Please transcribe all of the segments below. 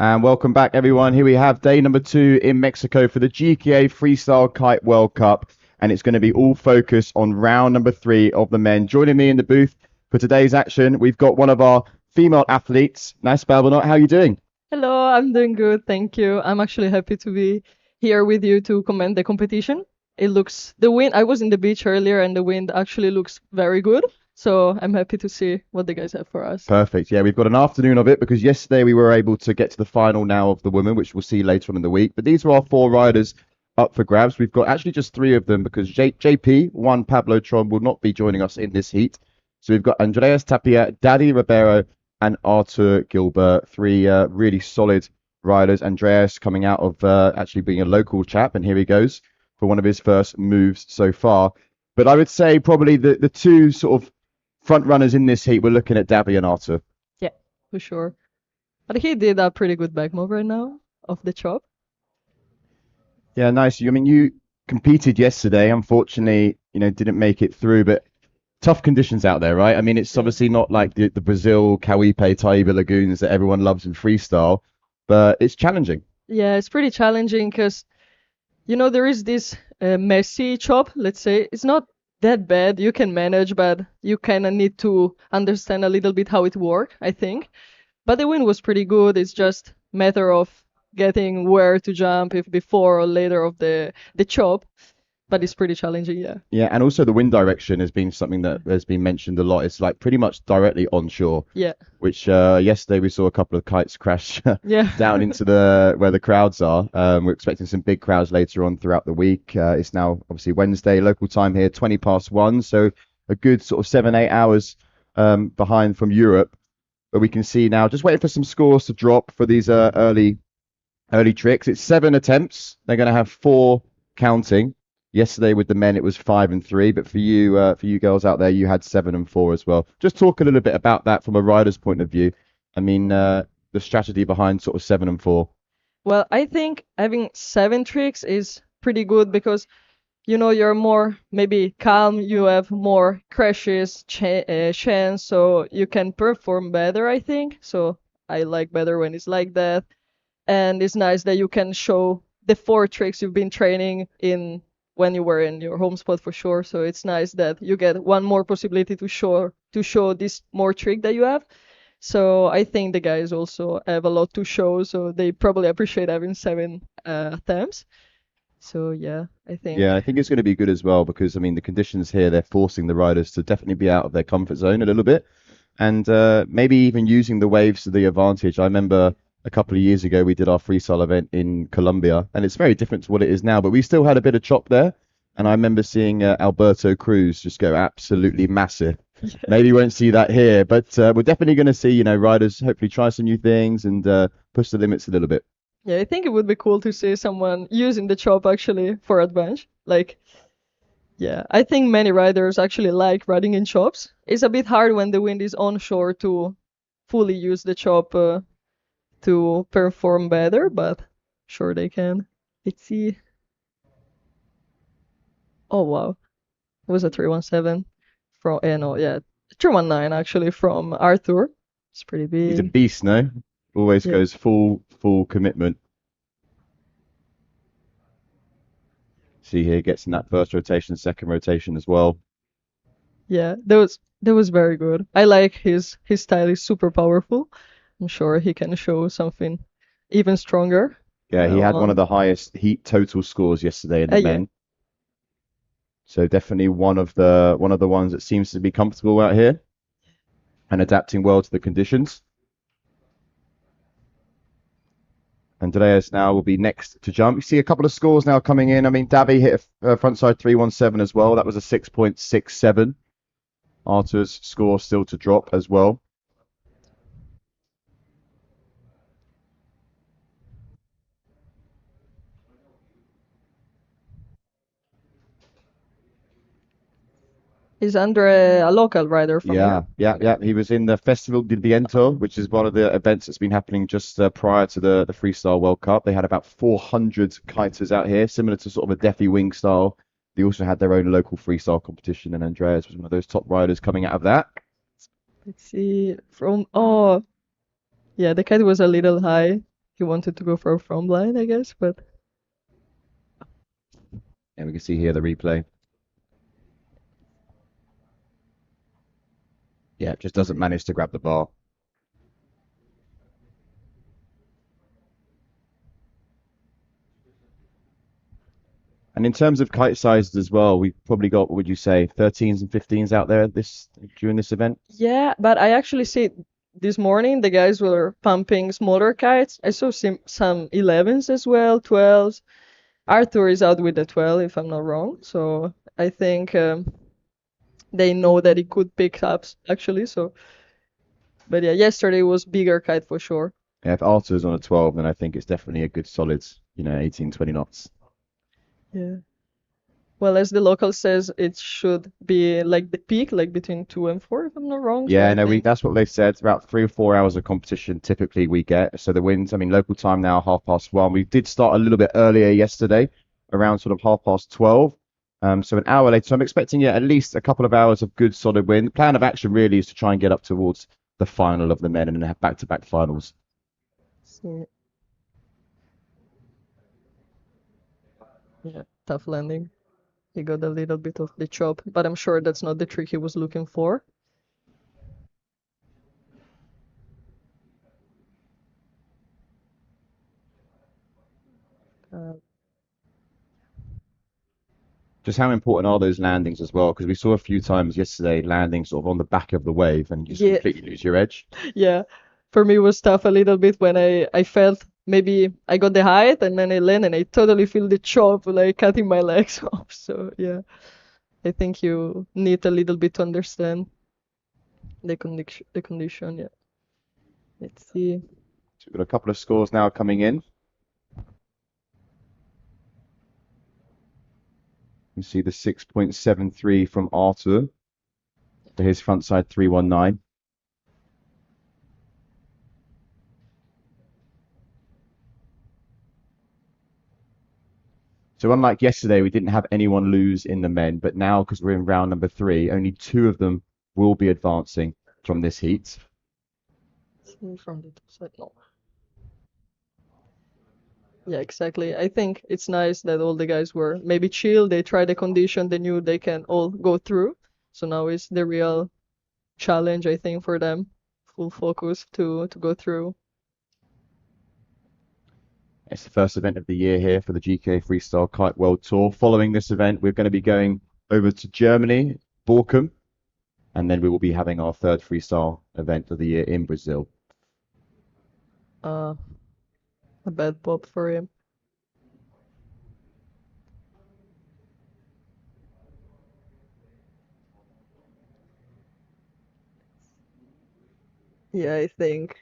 And welcome back, everyone. Here we have day number 2 in Mexico for the GKA Freestyle Kite World Cup. And it's going to be all focused on round number 3 of the men. Joining me in the booth for today's action, we've got one of our female athletes. Nice, Balbanot. How are you doing? Hello, I'm doing good, thank you. I'm actually happy to be here with you to comment the competition. The wind, I was in the beach earlier and the wind actually looks very good. So I'm happy to see what the guys have for us. Perfect. Yeah, we've got an afternoon of it because yesterday we were able to get to the final now of the women, which we'll see later on in the week. But these are our 4 riders up for grabs. We've got actually just 3 of them because JP, Juan Pablo Tron, will not be joining us in this heat. So we've got Andreas Tapia, Daddy Ribeiro, and Artur Gilbert, 3 really solid riders. Andreas coming out of actually being a local chap, and here he goes for one of his first moves so far. But I would say probably the 2 sort of front runners in this heat, we're looking at Dabby and Artur. Yeah, for sure. But he did a pretty good back move right now off the chop. Yeah, nice. I mean, you competed yesterday. Unfortunately, didn't make it through, but tough conditions out there, right? I mean, it's obviously not like the Brazil, Cauipe, Taiba lagoons that everyone loves in freestyle, but it's challenging. Yeah, it's pretty challenging because, there is this messy chop, let's say. It's not that bad. You can manage, but you kind of need to understand a little bit how it works, I think. But the wind was pretty good. It's just matter of getting where to jump, if before or later of the chop. But it's pretty challenging, yeah. Yeah, and also the wind direction has been something that has been mentioned a lot. It's like pretty much directly onshore. Yeah. Which yesterday we saw a couple of kites crash Yeah. down into where the crowds are. We're expecting some big crowds later on throughout the week. It's now obviously Wednesday, local time here, 1:20, so a good sort of 7-8 hours behind from Europe. But we can see now, just waiting for some scores to drop for these early tricks. It's 7 attempts. They're going to have 4 counting. Yesterday with the men, it was 5 and 3, but for you girls out there, you had 7 and 4 as well. Just talk a little bit about that from a rider's point of view. I mean, the strategy behind sort of 7 and 4. Well, I think having 7 tricks is pretty good because, you're more maybe calm, you have more crashes, chance, so you can perform better, I think. So I like better when it's like that. And it's nice that you can show the 4 tricks you've been training in when you were in your home spot for sure. So it's nice that you get one more possibility to show this more trick that you have. So I think the guys also have a lot to show, so they probably appreciate having 7 attempts. So yeah, I think. Yeah, I think it's going to be good as well because I mean the conditions here, they're forcing the riders to definitely be out of their comfort zone a little bit, and maybe even using the waves to the advantage. I remember a couple of years ago we did our freestyle event in Colombia, and it's very different to what it is now, but we still had a bit of chop there. And I remember seeing Alberto Cruz just go absolutely massive. Maybe we won't see that here, but we're definitely going to see, riders hopefully try some new things and push the limits a little bit. Yeah, I think it would be cool to see someone using the chop actually for advantage. Like, yeah, I think many riders actually like riding in chops. It's a bit hard when the wind is onshore to fully use the chop to perform better, but sure they can. Let's see. Oh wow, it was a 317 from, no, yeah, 319 actually from Arthur. It's pretty He's a big. beast, no? Always Yeah. goes full commitment. See here, gets in that first rotation, second rotation as well. Yeah, that was very good. I like his style is super powerful. I'm sure he can show something even stronger. Yeah, he had one of On the highest heat total scores yesterday in the yeah, men. So definitely one of the ones that seems to be comfortable out here and adapting well to the conditions. Andreas now will be next to jump. You see a couple of scores now coming in. I mean, Davy hit a frontside 317 as well. That was a 6.67. Arthur's score still to drop as well. is Andre a local rider from Yeah, here? yeah, yeah. He was in the Festival del Viento, which is one of the events that's been happening just prior to the Freestyle World Cup. They had about 400 kiters out here, similar to sort of a Defi Wing style. They also had their own local freestyle competition, and Andreas was one of those top riders coming out of that. Let's see from, oh yeah, the kite was a little high. he wanted to go for a front blind, I guess, but And we can see here the replay. Yeah, just doesn't manage to grab the bar. And in terms of kite sizes as well, we've probably got, what would you say, 13s and 15s out there during this event? yeah, but I actually see this morning the guys were pumping smaller kites. I saw some 11s as well, 12s. Arthur is out with the 12, if I'm not wrong. So I think they know that it could pick up actually. So, but yeah, yesterday was bigger kite for sure. Yeah, if Arthur's on a 12, then I think it's definitely a good solid, 18, 20 knots. Yeah. Well, as the local says, it should be like the peak, like between 2 and 4, if I'm not wrong. So Yeah, I no, think that's what they've said. About 3 or 4 hours of competition typically we get. So the winds, I mean, local time now, 1:30. We did start a little bit earlier yesterday, around sort of 12:30. So an hour later. So I'm expecting, yeah, at least a couple of hours of good solid wind. The plan of action really is to try and get up towards the final of the men and then have back-to-back finals. so, yeah, tough landing. He got a little bit of the chop, but I'm sure that's not the trick he was looking for. Uh, Just how important are those landings as well? Because we saw a few times yesterday landing sort of on the back of the wave and you just yeah, completely lose your edge. yeah. For me, it was tough a little bit when I felt maybe I got the height and then I land and I totally feel the chop like cutting my legs off. So yeah, I think you need a little bit to understand the condition. The condition. Yeah. Let's see. So we've got a couple of scores now coming in. You see the 6.73 from Arthur for his frontside 319. So unlike yesterday, we didn't have anyone lose in the men, but now because we're in round number 3, only 2 of them will be advancing from this heat. From the top side, no. Yeah, exactly. I think it's nice that all the guys were maybe chill. They tried the condition. They knew they can all go through. So now is the real challenge, I think, for them. Full focus to go through. It's the first event of the year here for the GKA Freestyle Kite World Tour. Following this event, we're going to be going over to Germany, Borkum, and then we will be having our third freestyle event of the year in Brazil. A bad pop for him. Yeah, I think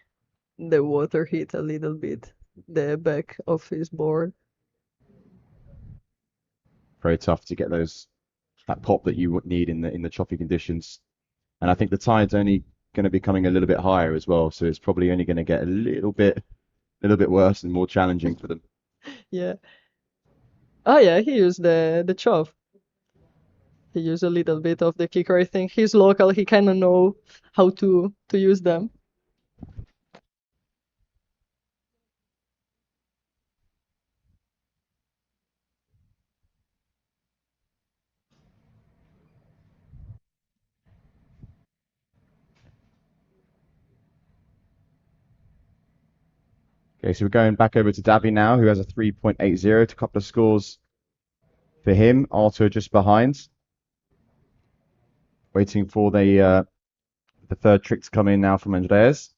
the water hit a little bit the back of his board. Very tough to get that pop that you would need in the choppy conditions. And I think the tide's only going to be coming a little bit higher as well, so it's probably only going to get a little bit worse and more challenging for them. Yeah. Oh yeah, he used the chop. He used a little bit of the kicker. I think he's local. He kind of know how to use them. Okay, so we're going back over to Davy now, who has a 3.80, a couple of scores for him. Arthur just behind, waiting for the third trick to come in now from Andreas.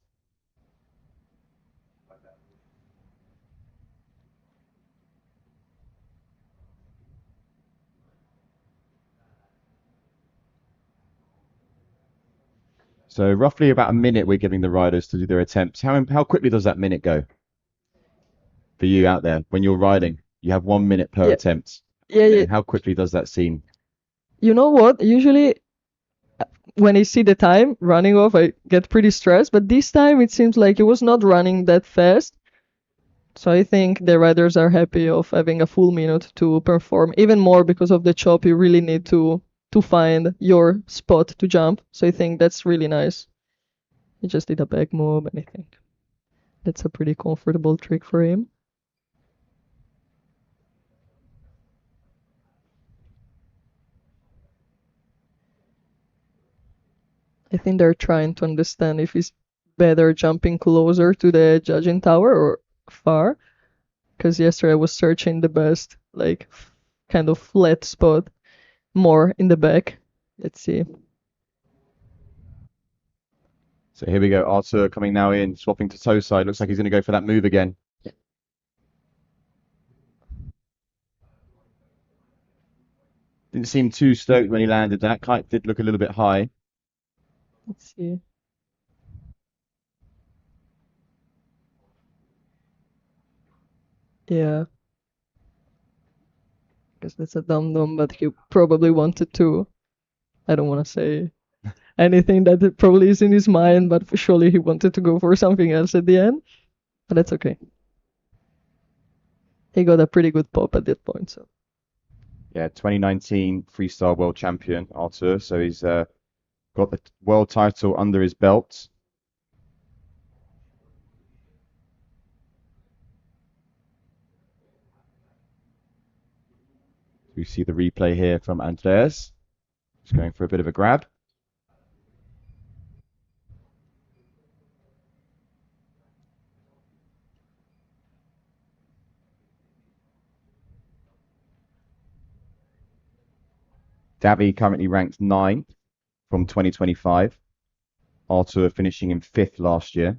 So roughly about a minute we're giving the riders to do their attempts. How quickly does that minute go for you out there when you're riding? You have 1 minute per Yeah. attempt. Yeah, yeah. How quickly does that seem? You know what? Usually when I see the time running off, I get pretty stressed. But this time it seems like it was not running that fast. So I think the riders are happy of having a full minute to perform. Even more because of the chop, you really need to find your spot to jump. So I think that's really nice. You just did a back move, and I think That's a pretty comfortable trick for him. I think they're trying to understand if he's better jumping closer to the judging tower or far. Because yesterday I was searching the best, like, kind of flat spot, more in the back. Let's see. So here we go. Arthur coming now in, swapping to toe side. Looks like he's going to go for that move again. Didn't seem too stoked when he landed that. Kite did look a little bit high. Let's see. Yeah. Guess that's a dum-dum, but he probably wanted to. I don't want to say anything that it probably is in his mind, but surely he wanted to go for something else at the end. But that's okay. He got a pretty good pop at that point, so. Yeah, 2019 Freestyle World Champion, Arthur. So he's got the world title under his belt. We see the replay here from Andreas. He's going for a bit of a grab. Davi currently ranked 9th from 2025. Arthur finishing in 5th last year.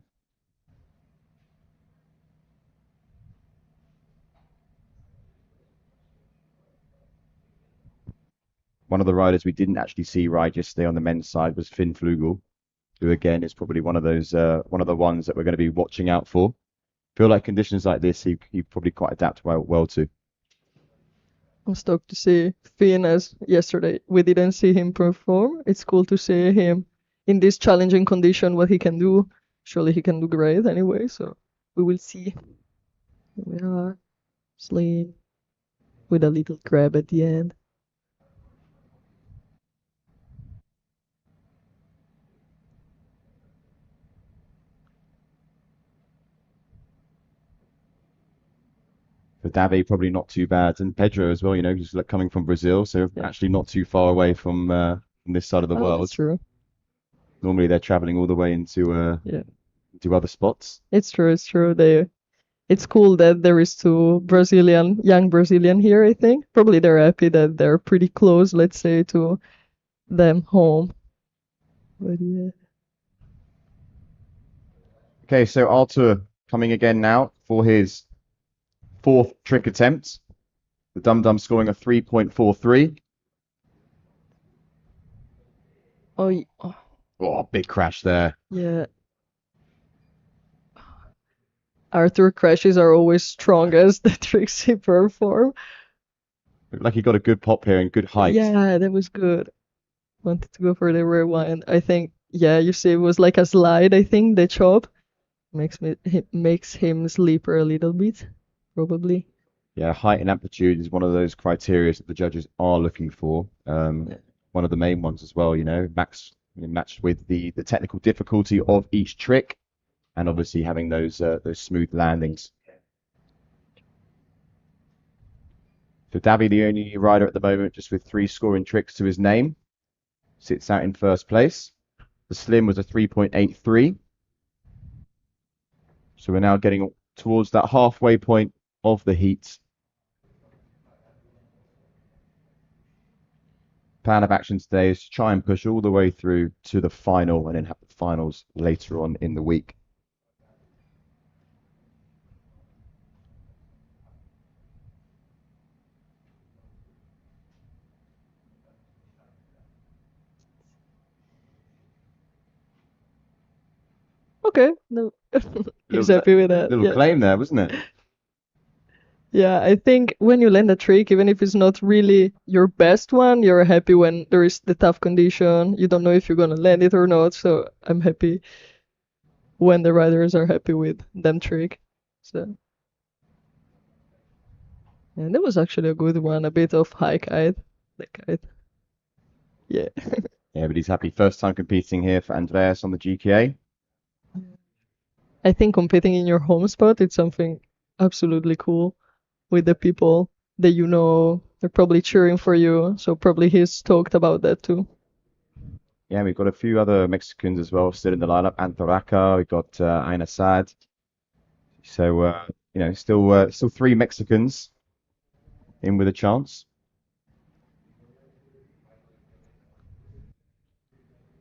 One of the riders we didn't actually see ride yesterday on the men's side was Finn Flugel, who again is probably one of the ones that we're going to be watching out for. Feel like conditions like this, he probably quite adapt well to. I'm stoked to see Finn as yesterday. We didn't see him perform. It's cool to see him in this challenging condition, what he can do. Surely he can do great anyway, so we will see. Here we are, Slim, with a little grab at the end. For Davi, probably not too bad, and Pedro as well. You know, he's like coming from Brazil, so Yeah. actually not too far away from this side of the Oh, world. that's true. Normally they're traveling all the way into Yeah, to other spots. it's true. It's true. It's cool that there is two young Brazilian here, I think. Probably they're happy that they're pretty close, let's say, to them home. But yeah. Okay, so Arthur coming again now for his 4th trick attempt. The Dum Dum scoring a 3.43. Oh, big crash there. Yeah. Arthur crashes are always strong as the tricks he perform. Looked like he got a good pop here and good height. Yeah, that was good. Wanted to go for the rewind. I think, yeah, you see it was like a slide, I think, the chop. Makes him sleeper a little bit, probably. Yeah, height and amplitude is one of those criteria that the judges are looking for. One of the main ones as well, you know, matched with the technical difficulty of each trick, and obviously having those smooth landings. So Davi, the only rider at the moment, just with 3 scoring tricks to his name, sits out in 1st place. The Slim was a 3.83. So we're now getting towards that halfway point of the heat. Plan of action today is to try and push all the way through to the final and then have the finals later on in the week. Okay, no. He's happy with that. Little Yeah. claim there, wasn't it? Yeah, I think when you land a trick, even if it's not really your best one, you're happy when there is the tough condition. You don't know if you're gonna land it or not, so I'm happy when the riders are happy with them trick. So, and that was actually a good one, a bit of high kite, the kite. Yeah. Yeah, but he's happy. First time competing here for Andreas on the GKA. I think competing in your home spot is something absolutely cool with the people that you know. They're probably cheering for you, so probably he's stoked about that too. Yeah, we've got a few other Mexicans as well still in the lineup. Antoraca, we've got Aina Sad. So, still three Mexicans in with a chance.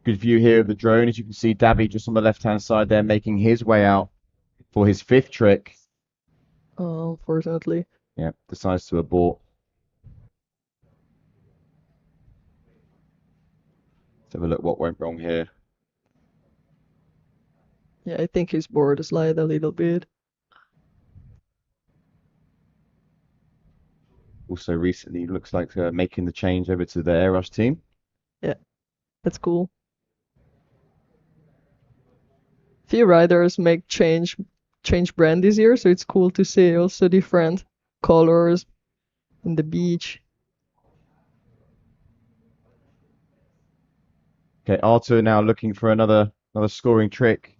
Good view here of the drone. As you can see, Davy just on the left-hand side there making his way out for his fifth trick. Unfortunately. Yeah, decides to abort. Let's have a look what went wrong here. Yeah, I think his board slide a little bit. Also recently looks like making the change over to the Air Rush team. Yeah, that's cool. Few riders make change brand this year, so it's cool to see also different colors in the beach. Okay, Arthur now looking for another scoring trick.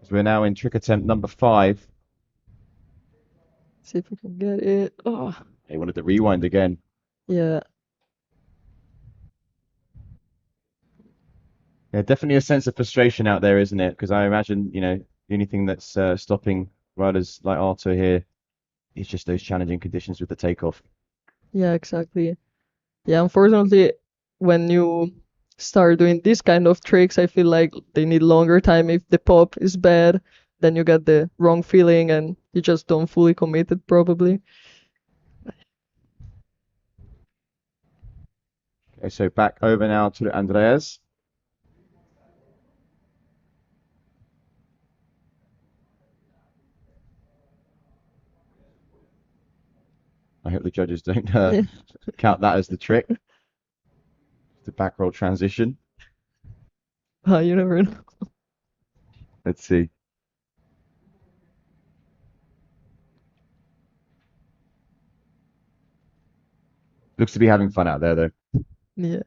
As we're now in trick attempt number 5. See if we can get it. Oh, He wanted to rewind again. yeah, Yeah, definitely a sense of frustration out there, isn't it? Because I imagine, the only thing that's stopping riders like Arthur here is just those challenging conditions with the takeoff. yeah, exactly. Yeah, unfortunately, when you start doing this kind of tricks, I feel like they need longer time. If the pop is bad, then you get the wrong feeling and you just don't fully commit it, probably. Okay, so back over now to Andreas. I hope the judges don't count that as the trick. The back roll transition. You never know. Let's see. Looks to be having fun out there, though. Yeah.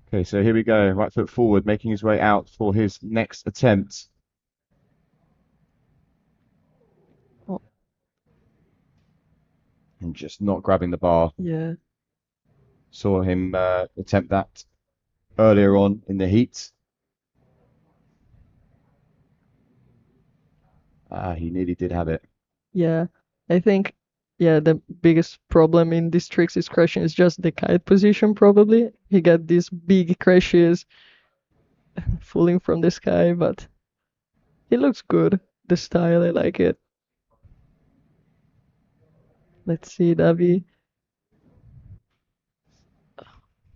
Okay, so here we go. Right foot forward, making his way out for his next attempt. Oh, And just not grabbing the bar. yeah. Saw him attempt that earlier on in the heat. He nearly did have it. Yeah. I think, yeah, the biggest problem in these tricks is crashing is just the kite position, probably. He got these big crashes falling from the sky, but it looks good. The style, I like it. Let's see, Davi.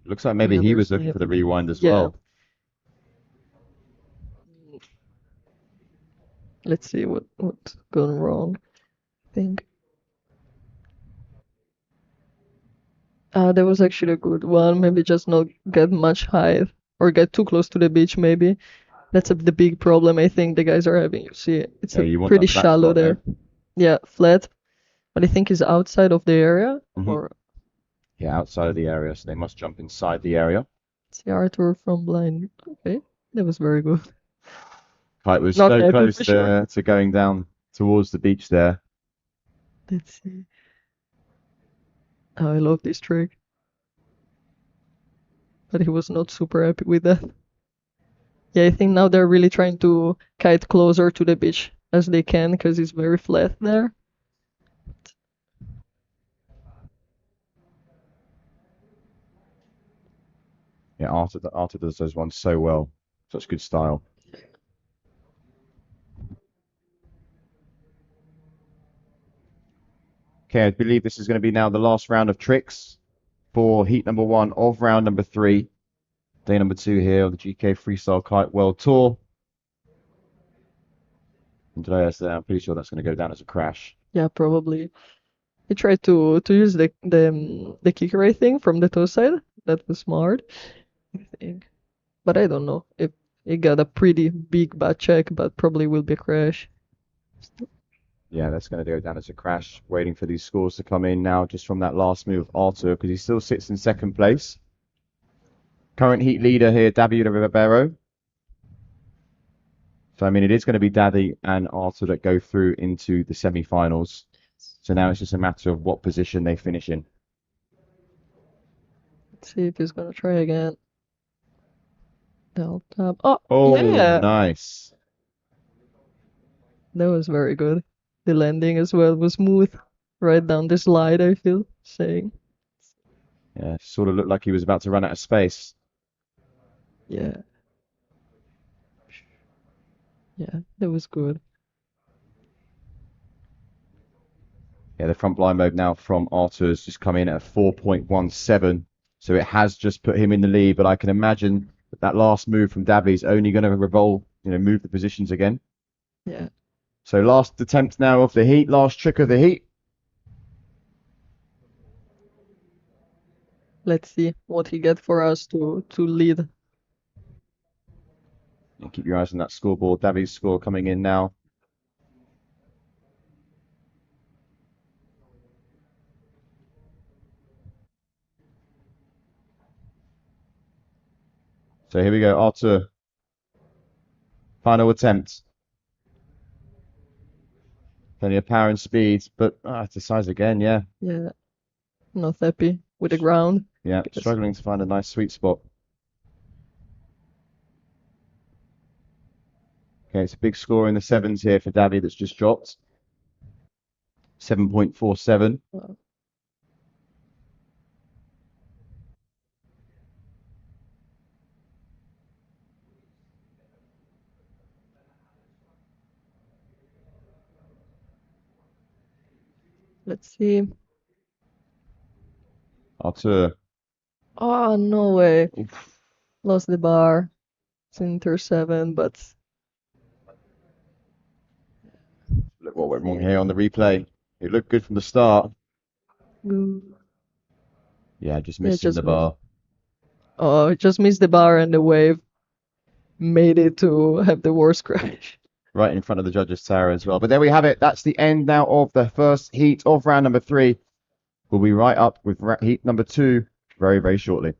Looks like maybe he Never was seen looking for the him. rewind as Yeah. well. Let's see what's gone wrong. I think. That was actually a good one. Maybe just not get much height or get too close to the beach, maybe. That's the big problem I think the guys are having. You see, it's Yeah, a you want a pretty flat shallow spot there. there. Yeah, flat, but I think it's outside of the area. Mhm. Or Yeah, outside of the area, so they must jump inside the area. see Arthur from blind. Okay, that was very good. Kite was Not so happy close for sure. to going down towards the beach there. Let's see. Oh, I love this trick, but he was not super happy with that. Yeah, I think now they're really trying to kite closer to the beach as they can because it's very flat there. Yeah, Arthur does those ones so well. Such good style. Okay, I believe this is going to be now the last round of tricks for heat number 1 of round number 3. Day number 2 here of the GKA Freestyle Kite World Tour. And today, I'm pretty sure that's going to go down as a crash. Yeah, probably. He tried to use the kicker, I think, from the toe side. That was smart, I think. But I don't know if he got a pretty big butt check, but probably will be a crash. Yeah, that's going to go down as a crash. Waiting for these scores to come in now, just from that last move of Arthur, because he still sits in second place. Current heat leader here, David Ribeiro. So, I mean, it is going to be Daddy and Arthur that go through into the semi-finals. So now it's just a matter of what position they finish in. Let's see if he's gonna try again. Del tap. Oh, yeah, nice. that was very good. The landing as well was smooth. Right down the slide, I feel saying. Yeah, sort of looked like he was about to run out of space. Yeah. Yeah, that was good. Yeah, the front blind mode now from Arthur has just come in at 4.17. So it has just put him in the lead, but I can imagine that last move from Davy is only going to revolve, move the positions again. Yeah. So last attempt now of the heat, last trick of the heat. Let's see what he get for us to lead. And keep your eyes on that scoreboard. Davy's score coming in now. So here we go, Arthur. Final attempt. Plenty of power and speed, but decides again, yeah. Yeah. Not happy with the ground. Yeah, struggling to find a nice sweet spot. Okay, it's a big score in the sevens here for Davy that's just dropped. 7.47. Wow. Let's see. Arthur. Oh, no way. Oof. Lost the bar. It's inter 7, but Look what went wrong here on the replay. It looked good from the start. Yeah, just missing the bar. Oh, just missed the bar and the wave made it to have the worst crash. Right in front of the judges' tower as well. But there we have it. That's the end now of the first heat of round number 3. We'll be right up with heat number 2 very, very shortly.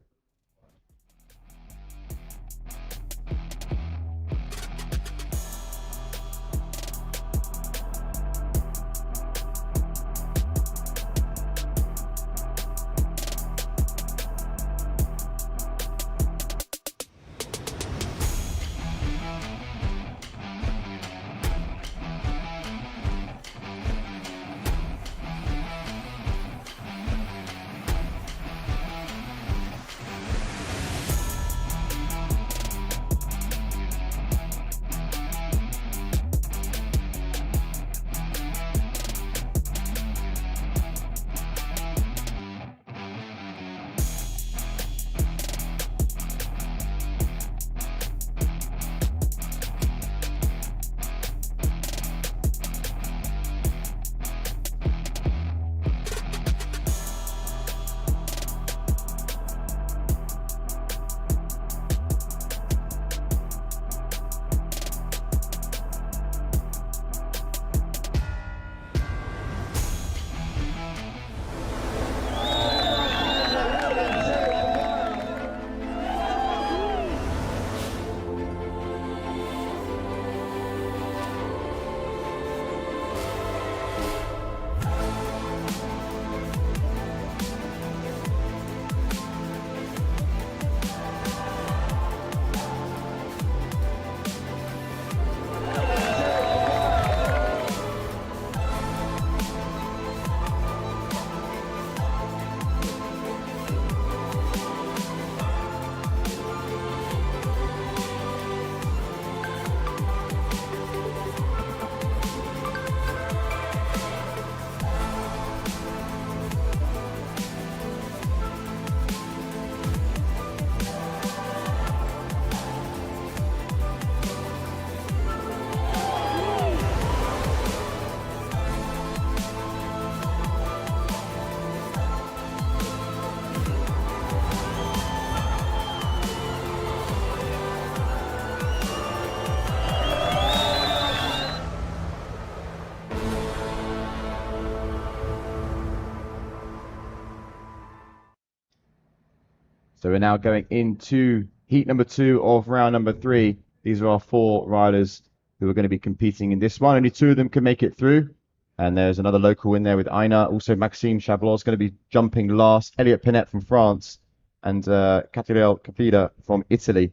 So we're now going into heat number 2 of round number 3. These are our 4 riders who are going to be competing in this one. Only 2 of them can make it through. And there's another local in there with Aina. Also, Maxime Chablot is going to be jumping last. Elliot Pinet from France. And Catriel Capida from Italy.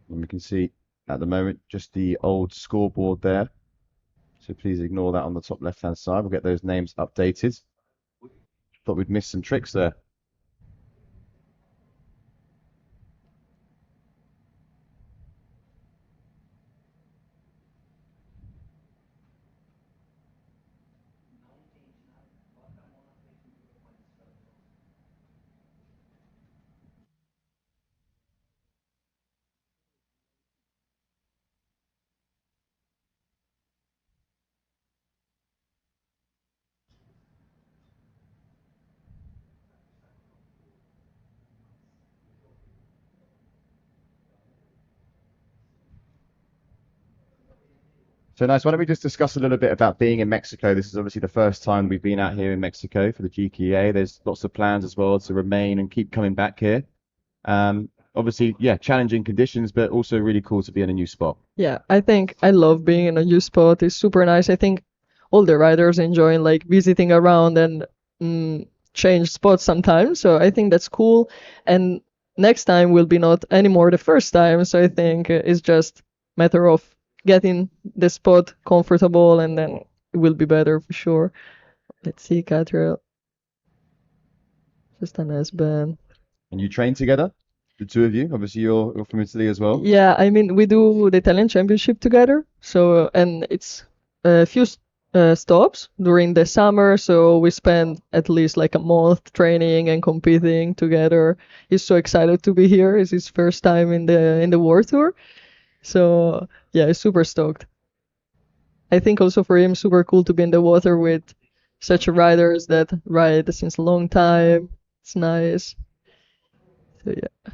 And we can see at the moment just the old scoreboard there. So please ignore that on the top left-hand side. We'll get those names updated. Thought we'd missed some tricks there. So nice. Why don't we just discuss a little bit about being in Mexico? This is obviously the first time we've been out here in Mexico for the GKA. There's lots of plans as well to remain and keep coming back here. Obviously, yeah, challenging conditions, but also really cool to be in a new spot. Yeah, I think I love being in a new spot. It's super nice. I think all the riders enjoying like visiting around and change spots sometimes. So I think that's cool. And next time will be not anymore the first time. So I think it's just matter of getting the spot comfortable, and then it will be better for sure. Let's see, Catriel. Just a nice band. And you train together, the 2 of you. Obviously, you're from Italy as well. Yeah, I mean, we do the Italian Championship together. So, and it's a few stops during the summer. So we spend at least like a month training and competing together. He's so excited to be here. It's his first time in the World Tour. So yeah, he's super stoked. I think also for him, super cool to be in the water with such riders that ride since a long time. It's nice. So yeah.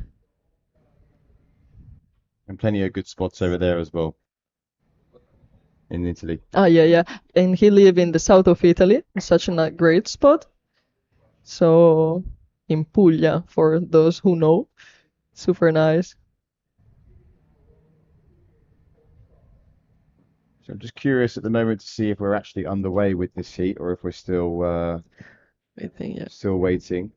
And plenty of good spots over there as well in Italy. Ah, yeah, yeah. And he live in the south of Italy, such a great spot. So in Puglia, for those who know, super nice. So I'm just curious at the moment to see if we're actually underway with this heat or if we're I think, yeah. still waiting.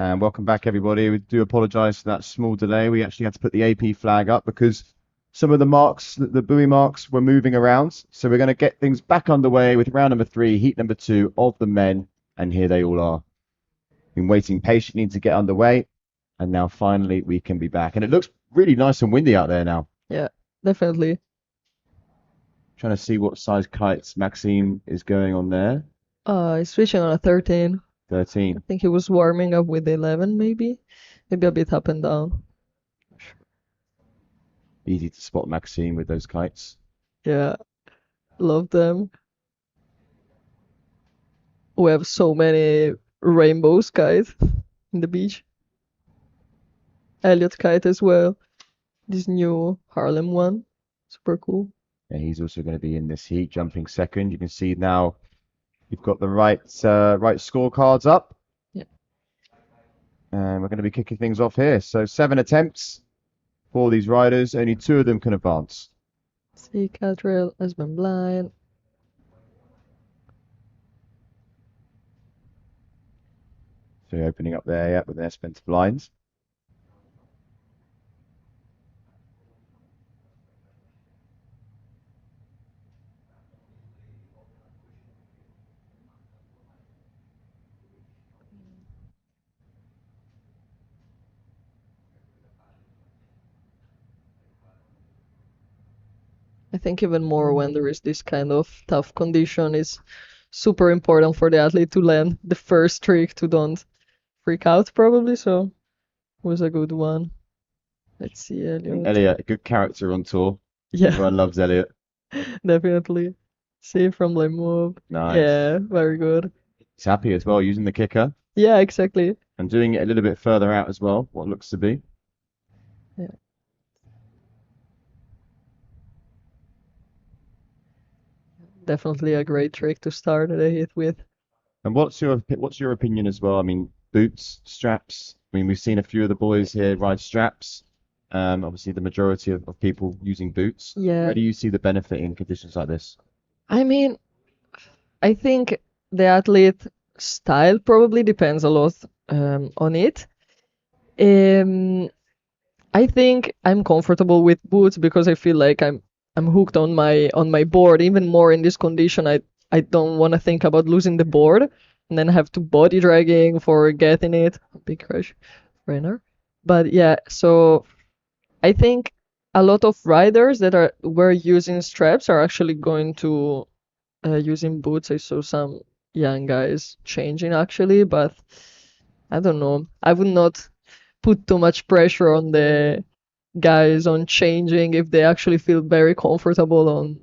And welcome back, everybody. We do apologise for that small delay. We actually had to put the AP flag up because some of the marks, the buoy marks, were moving around. So we're going to get things back underway with round number 3, heat number 2 of the men. And here they all are. Been waiting patiently to get underway. And now finally we can be back. And it looks really nice and windy out there now. Yeah, definitely. Trying to see what size kites Maxime is going on there. He's switching on a 13. 13. I think he was warming up with 11, maybe. Maybe a bit up and down. Easy to spot Maxime with those kites. Yeah, love them. We have so many rainbow kites in the beach. Elliot kite as well. This new Harlem one. Super cool. Yeah, he's also going to be in this heat, jumping second. You can see now you've got the right scorecards up. Yeah. And we're going to be kicking things off here. So 7 attempts for these riders. Only 2 of them can advance. See, Catrell has been blind. So opening up there, yeah, with their spent blinds. I think even more when there is this kind of tough condition, it's super important for the athlete to land the first trick to don't freak out probably. So it was a good one. Let's see, Elliot. Elliot, a good character on tour. Yeah, Everyone loves Elliot. definitely. See from the move. Nice. Yeah, very good. He's happy as well, using the kicker Yeah, exactly. and doing it a little bit further out as well, what looks to be. Yeah. Definitely a great trick to start the hit with. And what's your opinion as well? I mean, boots, straps. I mean, we've seen a few of the boys here ride straps. Obviously, the majority of people using boots. Yeah. Where do you see the benefit in conditions like this? I mean, I think the athlete style probably depends a lot on it. Um, I think I'm comfortable with boots because I feel like I'm hooked on my board even more in this condition. I don't want to think about losing the board and then have to body dragging for getting it. Big crash, Renner. But yeah, so I think a lot of riders that were using straps are actually going to using boots. I saw some young guys changing actually, but I don't know. I would not put too much pressure on the guys on changing if they actually feel very comfortable on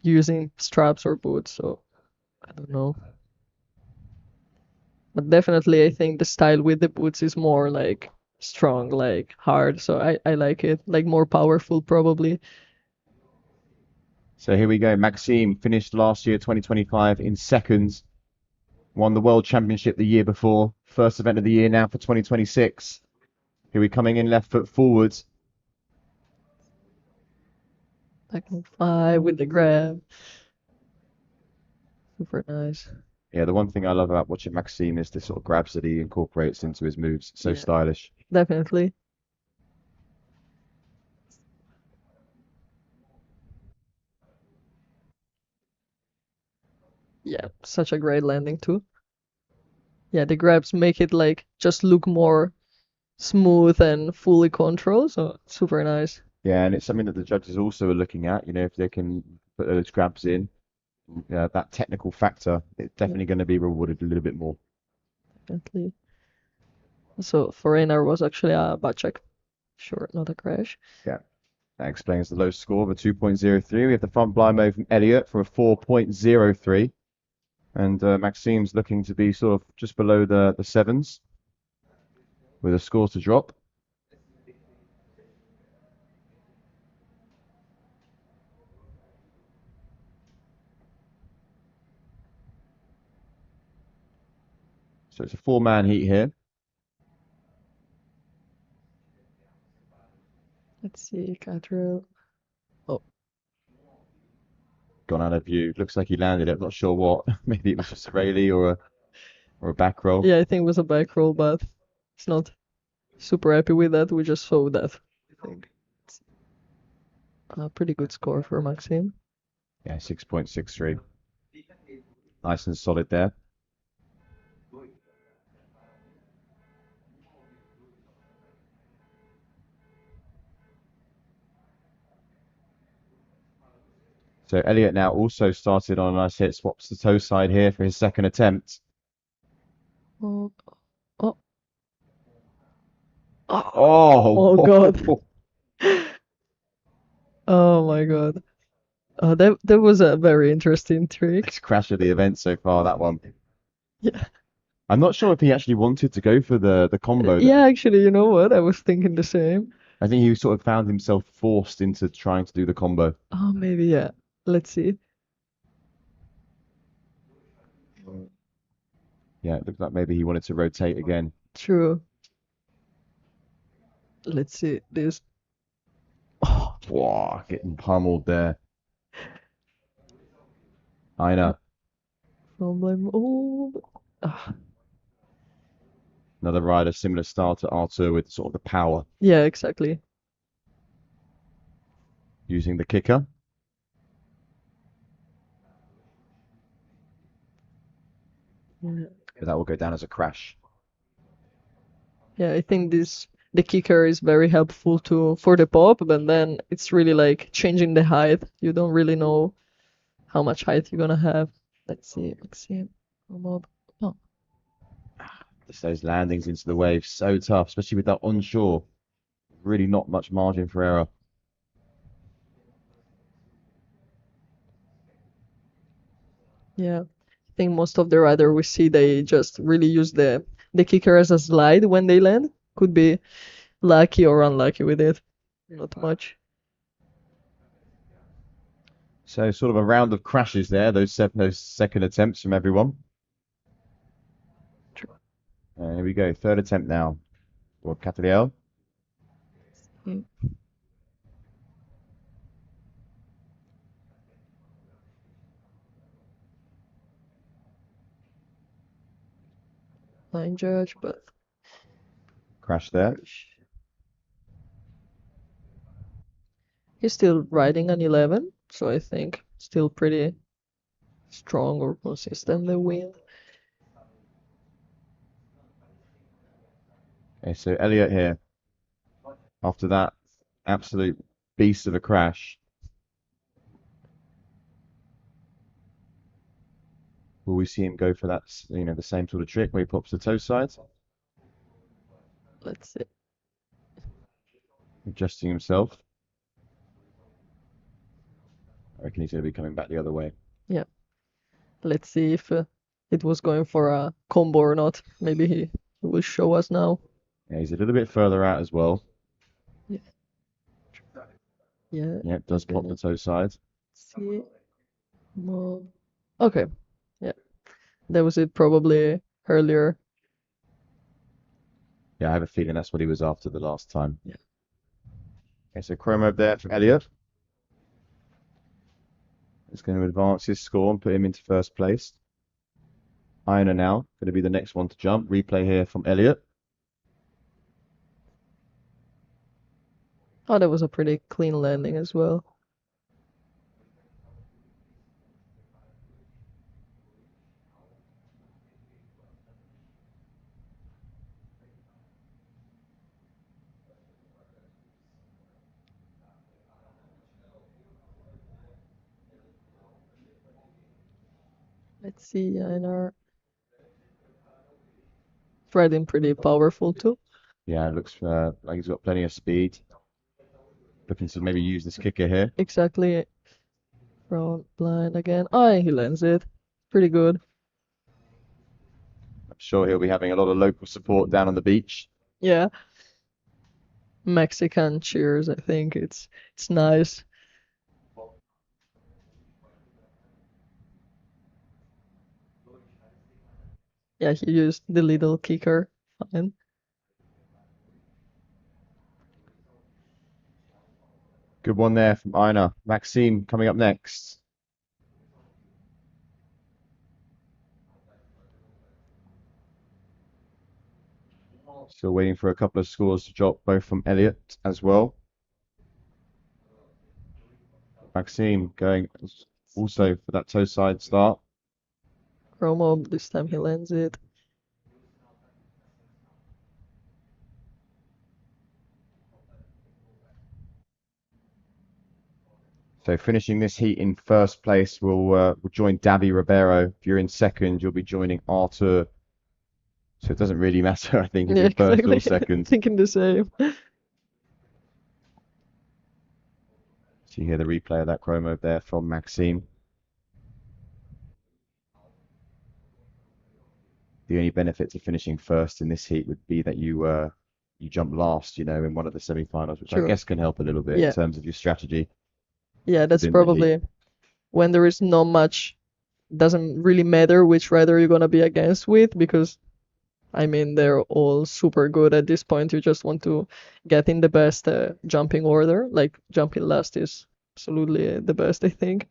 using straps or boots. So I don't know. But definitely I think the style with the boots is more like strong, like hard. So I like it. Like more powerful probably. So here we go. Maxime finished last year, 2025, in second. Won the World Championship the year before. First event of the year now for 2026. Here we coming in left foot forwards. Back on 5 with the grab. Super nice. Yeah, the one thing I love about watching Maxime is the sort of grabs that he incorporates into his moves. So Yeah. stylish. Definitely. Yeah, such a great landing too. Yeah, the grabs make it like just look more smooth and fully controlled, so super nice. Yeah, and it's something that the judges also are looking at. You know, if they can put those grabs in, that technical factor, it's definitely going to be rewarded a little bit more. Definitely. So Foreigner was actually a butt check. Sure, not a crash. Yeah, that explains the low score of a 2.03. We have the front blind move from Elliot for a 4.03. And Maxime's looking to be sort of just below the sevens with a score to drop. So it's a 4-man heat here. Let's see, Catrell. Oh, Gone out of view. Looks like he landed it. I'm not sure what. Maybe it was just a Rayleigh or or a back roll. Yeah, I think it was a back roll, but it's not super happy with that. We just saw that. I think it's a pretty good score for Maxime. Yeah, 6.63. Nice and solid there. So Elliot now also started on a nice hit, swaps the toe side here for his second attempt. Oh, oh, oh, Oh, oh God. Oh my God. That was a very interesting trick. It's crash of the event so far, that one. Yeah. I'm not sure if he actually wanted to go for the combo there. Yeah, actually, you know what? I was thinking the same. I think he sort of found himself forced into trying to do the combo. Oh, maybe, yeah. Let's see. Yeah, it looked like maybe he wanted to rotate again. True. Let's see this. Oh, Wow, getting pummeled there. Aina, problem. Oh. Ah. another rider, similar style to Arthur with sort of the power, Yeah, exactly. using the kicker. Yeah. But that will go down as a crash. Yeah, I think the kicker is very helpful to for the pop, but then it's really like changing the height. You don't really know how much height you're gonna have. Let's see, Maxime. Oh, Just those landings into the wave, so tough, especially with that onshore. Really not much margin for error. yeah. I think most of the rider we see they just really use the kicker as a slide when they land. Could be lucky or unlucky with it. Not much. So sort of a round of crashes there, those second attempts from everyone. Here we go, third attempt now for Catriel. Mm. Line judge, but Crash there. he's still riding an 11, so I think still pretty strong or consistent the wind. Okay, so Elliot here, after that absolute beast of a crash. Will we see him go for that, the same sort of trick where he pops the toe side, Let's see. adjusting himself? I reckon he's going to be coming back the other way. Yeah. Let's see if it was going for a combo or not. Maybe he will show us now. Yeah, he's a little bit further out as well. Yeah. Yeah. Yeah, it does pop the toe side. See. More. Okay. Yeah. That was it probably earlier. Yeah, I have a feeling that's what he was after the last time. Yeah. Okay, so chrome over there from Elliot. It's going to advance his score and put him into first place. Ina now going to be the next one to jump. Replay here from Elliot. Oh, that was a pretty clean landing as well. Let's see, Einar. Riding pretty powerful too. Yeah, it looks like he's got plenty of speed. Looking to maybe use this kicker here. Exactly. Front blind again. Oh, he lands it. Pretty good. I'm sure he'll be having a lot of local support down on the beach. Yeah. Mexican cheers, I think. It's nice. Yeah, he used the little kicker. Fine. Good one there from Ina. Maxime coming up next. Still waiting for a couple of scores to drop, both from Elliot as well. Maxime going also for that toe side start. Chromo, this time he lands it. So finishing this heat in first place will join Davi Ribeiro. If you're in second, you'll be joining Artur. So it doesn't really matter, I think, if Yeah, you're first exactly. or second. Thinking the same. So you hear the replay of that chromo there from Maxime. The only benefit to finishing first in this heat would be that you jump last, in one of the semi-finals, which I Sure. guess can help a little bit in Yeah. terms of your strategy Yeah, that's within the heat. probably when there is not much, doesn't really matter which rider you're gonna be against with, because I mean they're all super good at this point. You just want to get in the best jumping order. Like jumping last is absolutely the best, I think.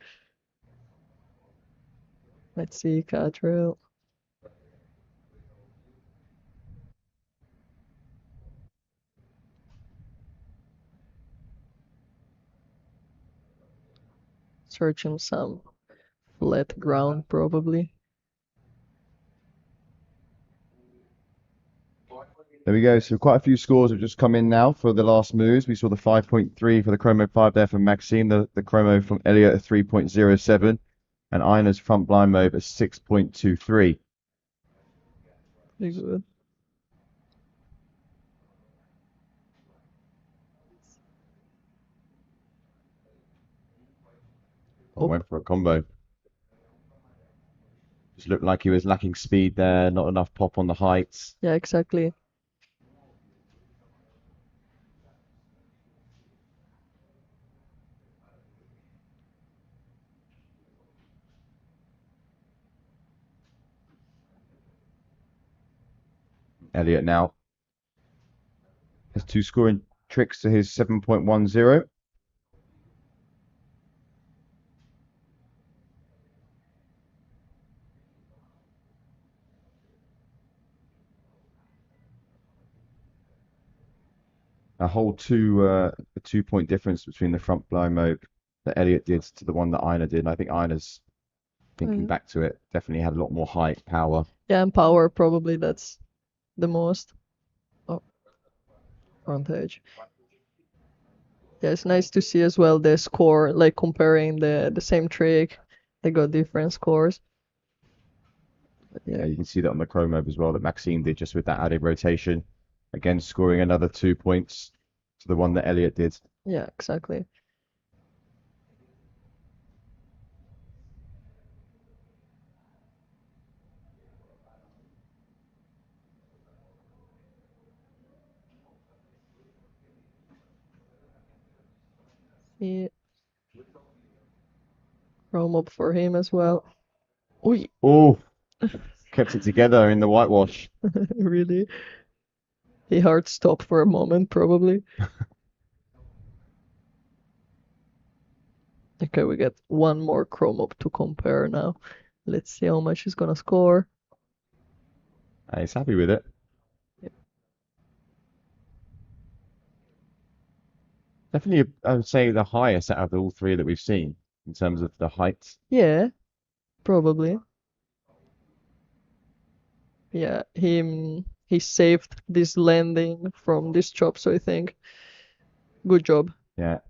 Let's see, Catrell. Searching some flat ground probably. There we go. So quite a few scores have just come in now for the last moves. We saw the 5.3 for the Chromo 5 there from Maxime, the Chromo from Elliot at 3.07, and Ina's front blind move at 6.23. Pretty good. Oh, went for a combo. Just looked like he was lacking speed there, not enough pop on the heights. Yeah, exactly. Elliot now has two scoring tricks to his 7.10. A whole 2 point difference between the front blind mode that Elliot did to the one that Ina did. And I think Ina's thinking back to it, definitely had a lot more height, power. Yeah, and power probably that's the most. Oh, front edge. Yeah, it's nice to see as well the score, like comparing the same trick. They got different scores. But Yeah, yeah, you can see that on the Chrome mode as well that Maxime did just with that added rotation. Again, scoring another 2 points to the one that Elliot did. yeah, exactly. See, Chrome up for him as well. Oi, Oh, kept it together in the whitewash. really? He hard stopped for a moment, probably. Okay, we get one more Chrome up to compare now. Let's see how much he's gonna score. He's happy with it. Definitely, I would say the highest out of all three that we've seen in terms of the height. Yeah, probably. Yeah, he saved this landing from this chop, so I think good job. Yeah.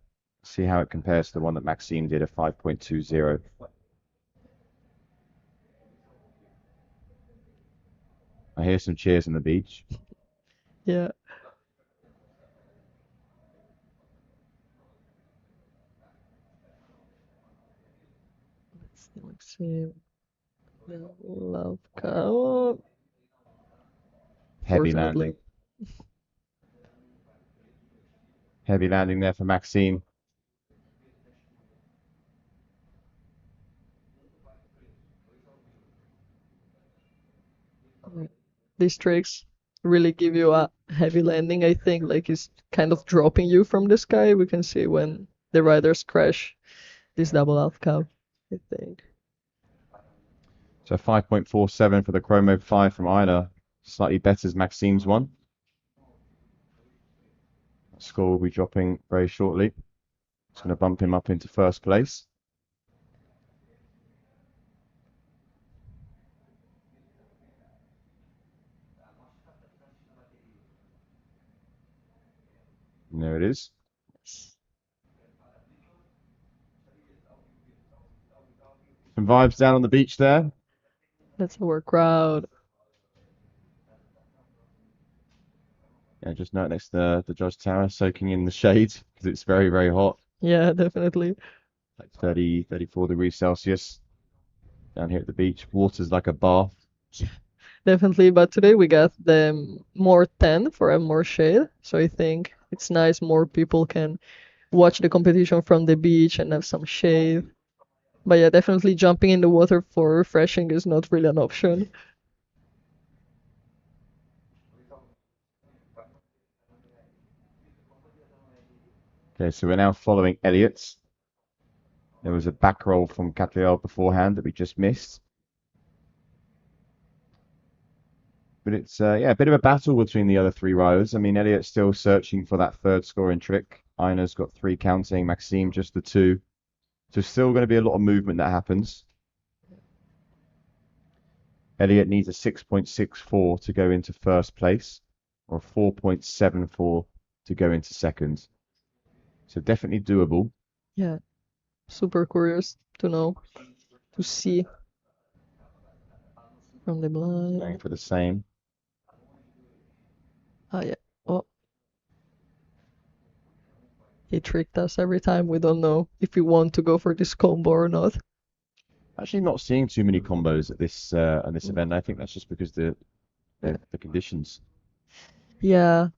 See how it compares to the one that Maxime did at 5.20. I hear some cheers on the beach. Yeah. Let's see. Love cow. Heavy Fortunately. landing. Heavy landing there for Maxime. These tricks really give you a heavy landing, I think. Like it's kind of dropping you from the sky. We can see when the riders crash this double half cow, I think. So 5.47 for the Chromo 5 from Ina. Slightly better as Maxime's one. Score will be dropping very shortly. It's going to bump him up into first place. And there it is. Some vibes down on the beach there. That's our crowd. Yeah, just note next to the Judge Tower, soaking in the shade because it's very, very hot. Yeah, definitely. Like 30, 34 degrees Celsius down here at the beach. Water's like a bath. Definitely, but today we got the more tent for a more shade, so I think it's nice more people can watch the competition from the beach and have some shade. But yeah, definitely jumping in the water for refreshing is not really an option. Okay, so we're now following Elliot. There was a back roll from Catriel beforehand that we just missed. But it's yeah, a bit of a battle between the other three riders. I mean, Elliot's still searching for that third scoring trick. Ina's got 3 counting, Maxime just the 2. So still going to be a lot of movement that happens. Elliot needs a 6.64 to go into first place, or 4.74 to go into second. So definitely doable. Yeah, super curious to know, to see from the Going blind. for the same. Ah, yeah. Oh, he tricked us every time. We don't know if we want to go for this combo or not. Actually, not seeing too many combos at this event. I think that's just because the conditions. Yeah,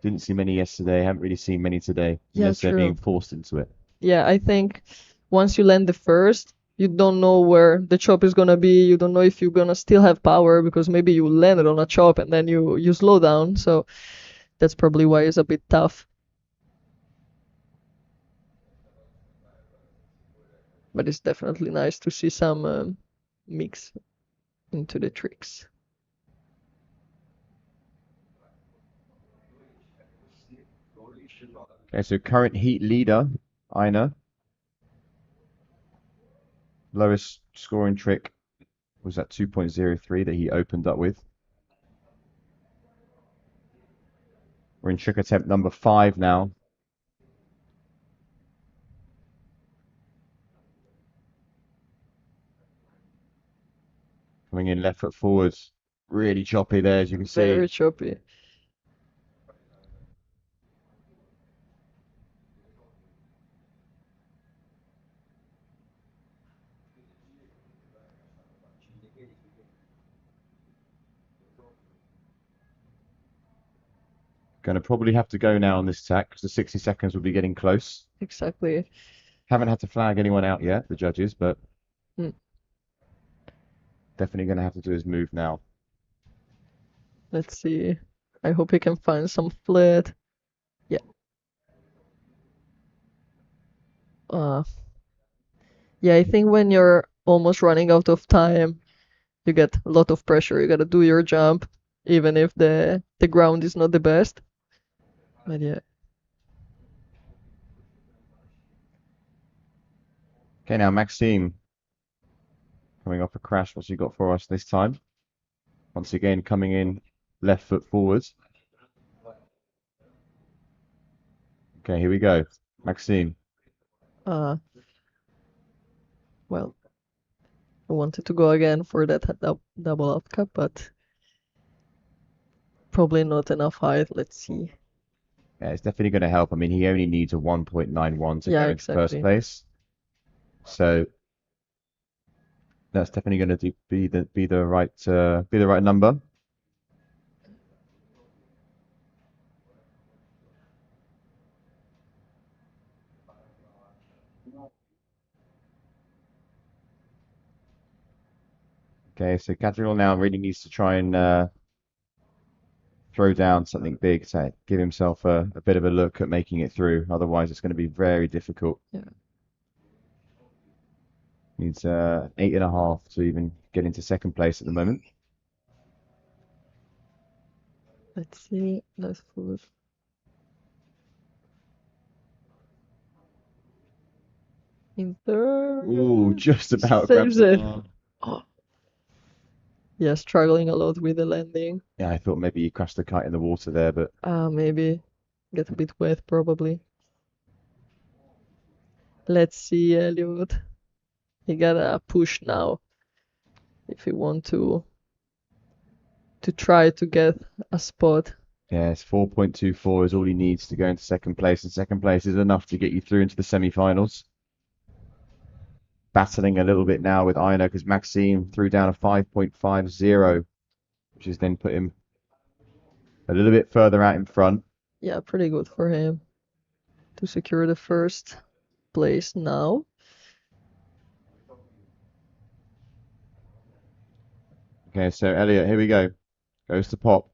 Didn't see many yesterday. Haven't really seen many today, yeah, unless they're being true. forced into it. Yeah, I think once you land the first, you don't know where the chop is gonna be. You don't know if you're gonna still have power because maybe you landed on a chop and then you slow down. So that's probably why it's a bit tough. But it's definitely nice to see some mix into the tricks. Okay, so current heat leader, Ina. Lowest scoring trick was that 2.03 that he opened up with. We're in trick attempt number 5 now. Coming in left foot forwards. Really choppy there, as you can see. Very choppy. Going to probably have to go now on this tack because the 60 seconds will be getting close. Exactly. Haven't had to flag anyone out yet, the judges, but Mm. definitely going to have to do his move now. Let's see. I hope he can find some flat. Yeah. Uh, yeah, I think when you're almost running out of time, you get a lot of pressure. You gotta do your jump, even if the ground is not the best. But yeah, Okay, now Maxime coming off a crash. What's he got for us this time? Once again, coming in left foot forwards. Okay, here we go. Maxime. uh, well, I wanted to go again for that double up cup, but probably not enough height. Let's see. Yeah, it's definitely going to help. I mean, he only needs a 1.91 to Yeah, go into first exactly. place. So that's definitely going to be the right number. Okay, so Gadriel now really needs to try and throw down something big to give himself a bit of a look at making it through. Otherwise, it's going to be very difficult. Yeah, Needs 8.5 to even get into second place at the moment. let's see. Let's put. In third. Ooh, just about Saves grabbed it. the bar. Oh, yeah, struggling a lot with the landing. Yeah, I thought maybe you crashed the kite in the water there, but Maybe get a bit wet probably. Let's see, Elliot. You gotta push now if you want to try to get a spot. yeah, it's 4.24 is all he needs to go into second place, and second place is enough to get you through into the semi-finals. Battling a little bit now with Aina because Maxime threw down a 5.50, which has then put him a little bit further out in front. Yeah, pretty good for him to secure the first place now. Okay, so Elliot, here we go. Goes to pop.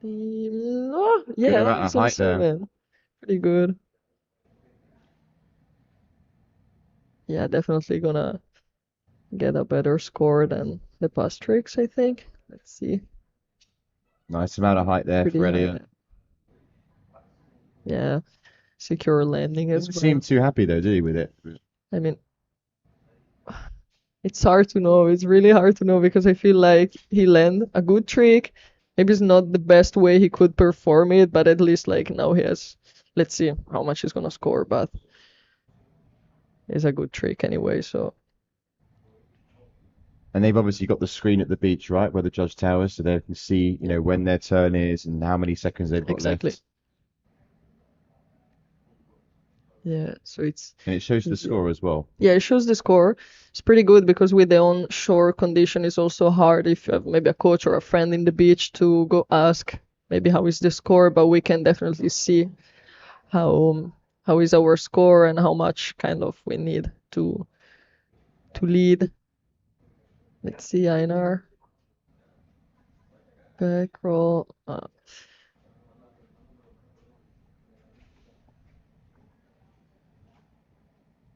Oh, Good yeah, amount of he's on height there. 7. Pretty good. Yeah, definitely gonna get a better score than the past tricks, I think. Let's see. Nice amount of height there Pretty for high Elliot. there. Yeah, secure landing as Doesn't well. seem too happy though, do you, with it? I mean, it's hard to know. It's really hard to know because I feel like he landed a good trick. Maybe it's not the best way he could perform it, but at least like now he has. Let's see how much he's gonna score, but it's a good trick anyway. So And they've obviously got the screen at the beach, right, where the judge towers, so they can see, you know, when their turn is and how many seconds they've got exactly. left. Yeah, so it's And it shows the score as well. yeah, it shows the score. It's pretty good because with the onshore condition, it's also hard if you have maybe a coach or a friend in the beach to go ask maybe how is the score, but we can definitely see how is our score and how much kind of we need to lead. Let's see, Einar. Back roll.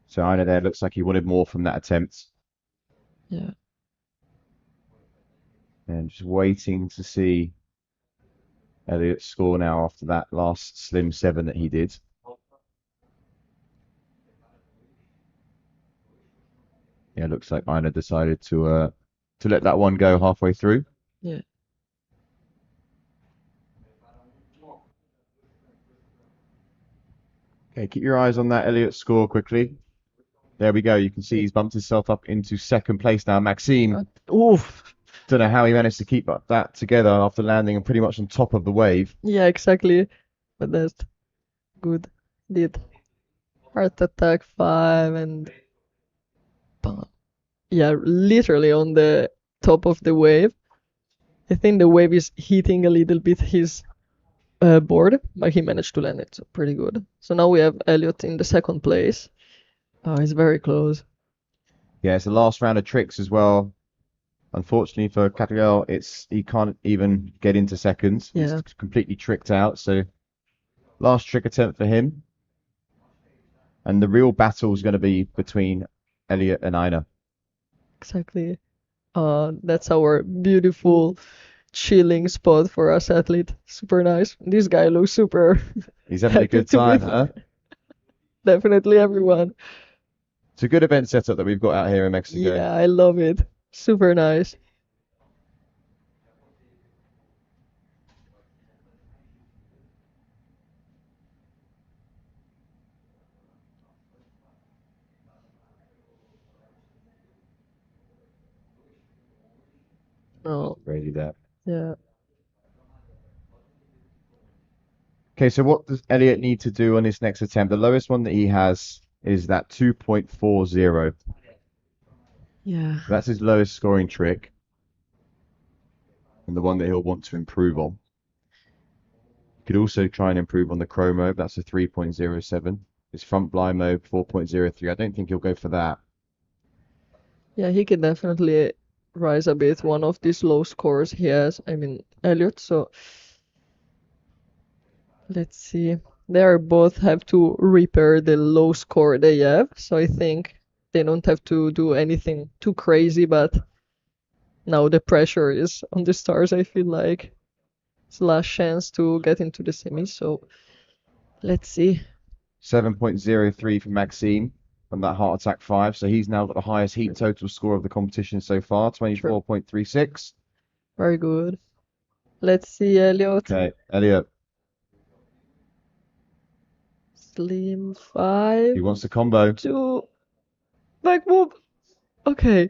So Aina there looks like he wanted more from that attempt. Yeah. And just waiting to see Elliot's score now after that last slim 7 that he did. Yeah, looks like Aina decided to let that one go halfway through. Yeah. Okay, keep your eyes on that Elliot score quickly. There we go. You can see he's bumped himself up into second place now. Maxime, Oof. don't know how he managed to keep that together after landing and pretty much on top of the wave. Yeah, exactly. But that's good. Did heart attack 5 and yeah, literally on the top of the wave. I think the wave is hitting a little bit his board, but he managed to land it, so pretty good. So now we have Elliot in the second place. Oh, he's very close. Yeah, it's the last round of tricks as well. Unfortunately for Catriel, he can't even get into seconds. Yeah. He's completely tricked out. So last trick attempt for him. And the real battle is going to be between Elliot and Aina. Exactly. That's our beautiful chilling spot for us athlete. Super nice. This guy looks super He's having a happy good to be time, there. huh? Definitely everyone. It's a good event setup that we've got out here in Mexico. Yeah, I love it. Super nice. Oh, Really that. yeah. Okay, so what does Elliot need to do on his next attempt? The lowest one that he has is that 2.40. Yeah. That's his lowest scoring trick. And the one that he'll want to improve on. He could also try and improve on the crow mode. That's a 3.07. His front blind mode, 4.03. I don't think he'll go for that. Yeah, he can definitely rise a bit. One of these low scores he has, I mean, Elliot. So let's see. They are both have to repair the low score they have. So I think they don't have to do anything too crazy, but now the pressure is on the stars, I feel like. It's the last chance to get into the semis. So let's see. 7.03 for Maxime. from that Heart Attack 5. So he's now got the highest heat total score of the competition so far, 24.36. Very good. Let's see, Elliot. Okay, Elliot, Slim 5, he wants the combo. 2, back move. Okay.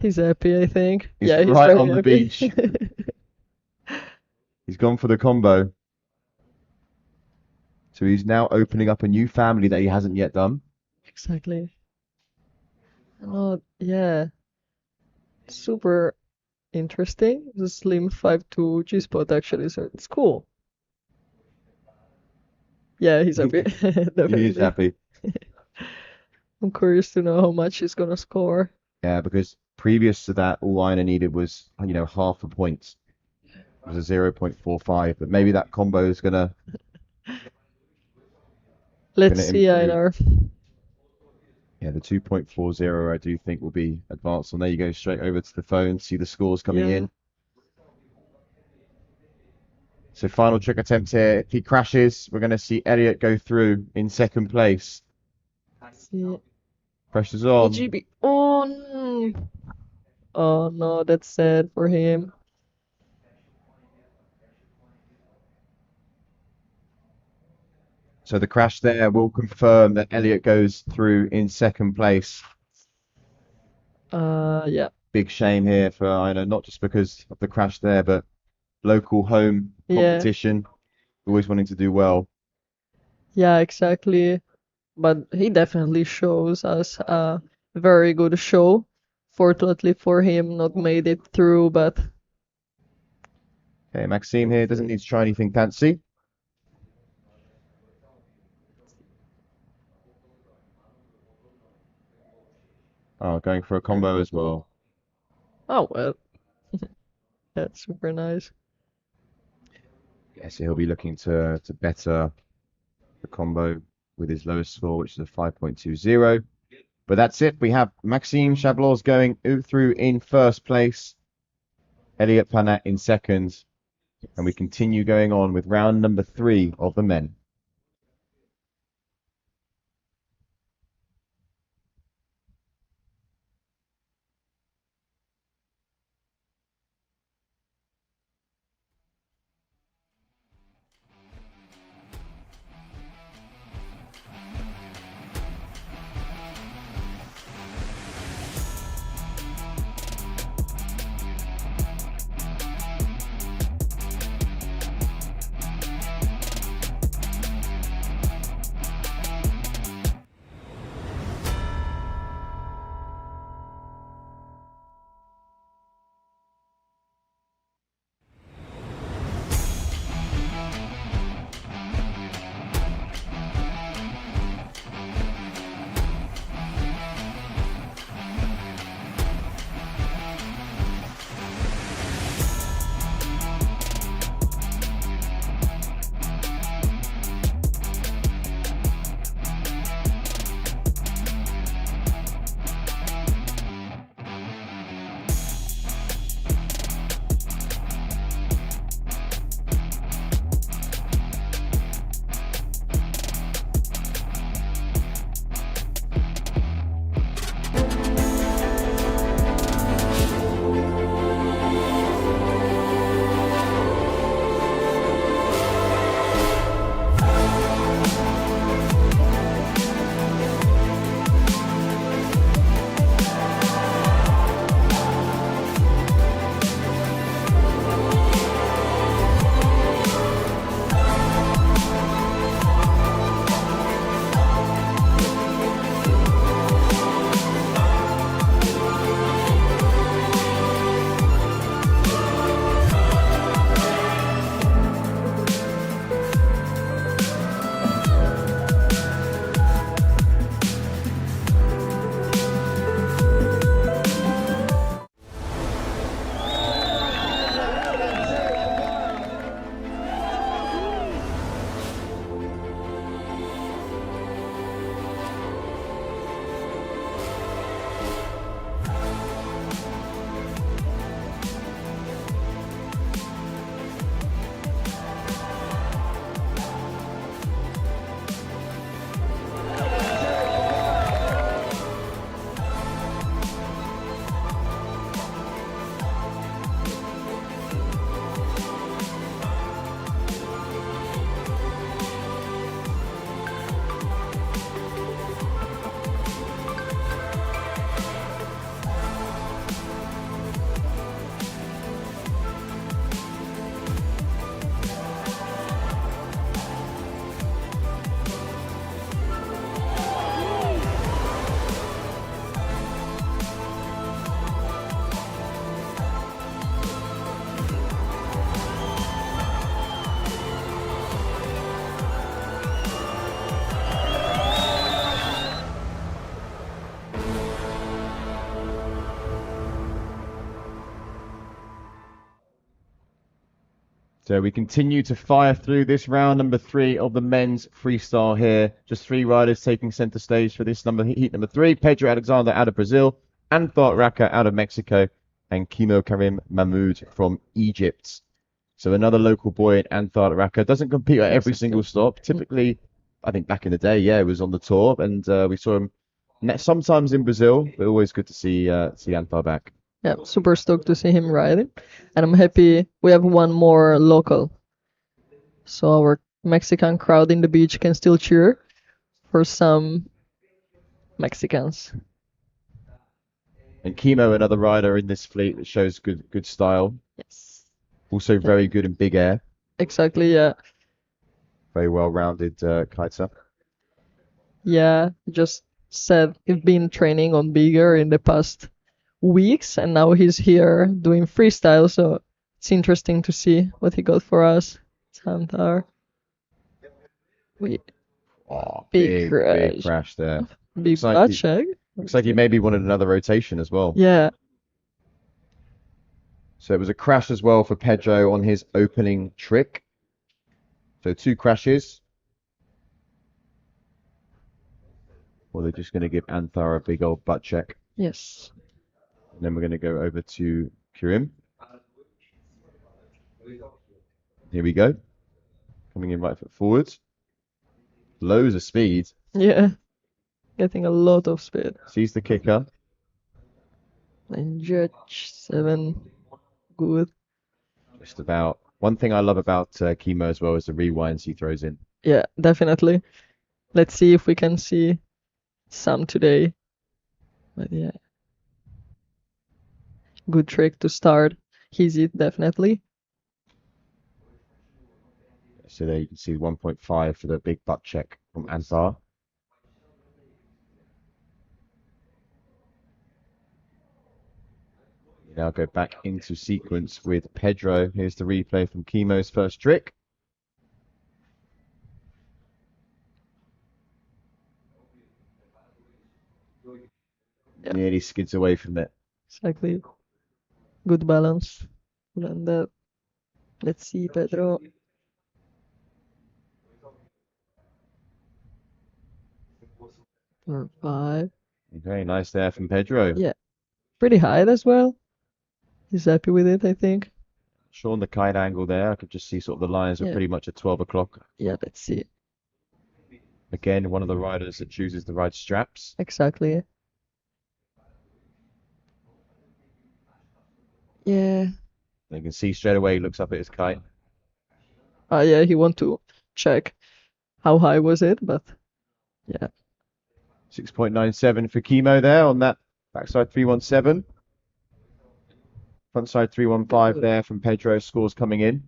He's happy, I think. He's Yeah, he's right very on the happy. beach. He's gone for the combo. So he's now opening up a new family that he hasn't yet done. Exactly. Oh, yeah. Super interesting. The Slim 5 G spot actually, so it's cool. Yeah, he's happy. He is Definitely. happy. I'm curious to know how much he's gonna score. Yeah, because previous to that, all Ina needed was, half a point. It was a 0.45, but maybe that combo is gonna Let's see, improve. Einar. Yeah, the 2.40 I do think will be advanced. And there you go, straight over to the phone, see the scores coming in. So final trick attempt here. If he crashes, we're going to see Elliot go through in second place. See. Pressure's on. EGB. Oh, no. Oh no, that's sad for him. So the crash there will confirm that Elliot goes through in second place. Yeah. Big shame here for Ina, not just because of the crash there, but local home competition, always wanting to do well. Yeah, exactly. But he definitely shows us a very good show. Fortunately for him, not made it through, but Okay, Maxime here doesn't need to try anything fancy. Oh, going for a combo as well. oh well. That's super nice. Yeah, so he'll be looking to better the combo with his lowest score, which is a 5.20. But that's it. We have Maxime Chablos going through in first place, Elliot Planat in second, and we continue going on with round number 3 of the men. So we continue to fire through this round number 3 of the men's freestyle here. Just 3 riders taking center stage for this heat number 3. Pedro Alexander out of Brazil, Anthar Raka out of Mexico, and Kimo Karim Mahmoud from Egypt. So another local boy in Anthar Raka. Doesn't compete at every single stop. Typically, I think back in the day, yeah, he was on the tour, and we saw him sometimes in Brazil, but always good to see Anthar back. Yeah, super stoked to see him riding. And I'm happy we have one more local. So our Mexican crowd in the beach can still cheer for some Mexicans. And Kimo, another rider in this fleet that shows good style. Yes. Also very good in big air. Exactly, yeah. Very well-rounded kiter. Yeah, just said he's been training on bigger in the past weeks, and now he's here doing freestyle, so it's interesting to see what he got for us. Santar. Wait, Oh, big big crash. crash there. Big like butt he- check. Looks like he maybe wanted another rotation as well. Yeah, So it was a crash as well for Pedro on his opening trick. So 2 crashes. Or they're just going to give Anthar a big old butt check. yes. And then we're going to go over to Kurim. Here we go. Coming in right foot forwards. Loads of speed. Yeah, getting a lot of speed. Sees the kicker. And Judge 7, good. Just about. One thing I love about Kimo as well is the rewinds he throws in. Yeah, definitely. Let's see if we can see some today. But yeah. Good trick to start. He's it, definitely. So there you can see 1.5 for the big butt check from Anthar. We now go back into sequence with Pedro. Here's the replay from Kimo's first trick. Yeah. Nearly skids away from it. Exactly. Good balance. And let's see, Pedro. Or 5. Okay, nice there from Pedro. Yeah. Pretty high as well. He's happy with it, I think. Showing the kite angle there. I could just see sort of the lines are Yeah. pretty much at 12 o'clock. Yeah, let's see. Again, one of the riders that chooses the right straps. Exactly. Yeah. You can see straight away he looks up at his kite. Yeah, he want to check how high was it, but yeah. 6.97 for Kimo there on that backside 317. Frontside 315 there from Pedro. Scores coming in.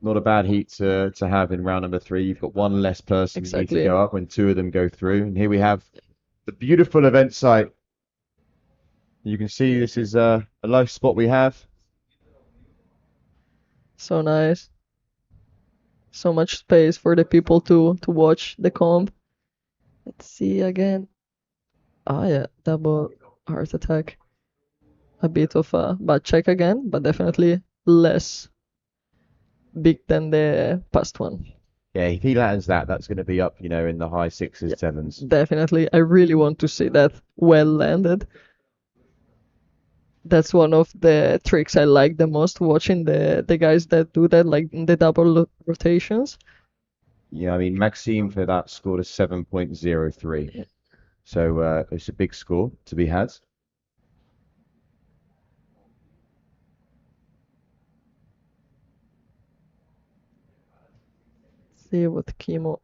Not a bad heat to have in round number 3. You've got one less person you need to Exactly. go up when 2 of them go through. And here we have the beautiful event site. You can see this is a live spot we have. So nice. So much space for the people to watch the comp. Let's see again. Ah, yeah, double heart attack. A bit of a bad check again, but definitely less big than the past one. Yeah, if he lands that, that's going to be up, in the high 6s, Yeah. 7s. Definitely, I really want to see that well landed. That's one of the tricks I like the most, watching the guys that do that, like the double rotations. Yeah, I mean, Maxime for that scored a 7.03. Yeah. So it's a big score to be had. See what Kimo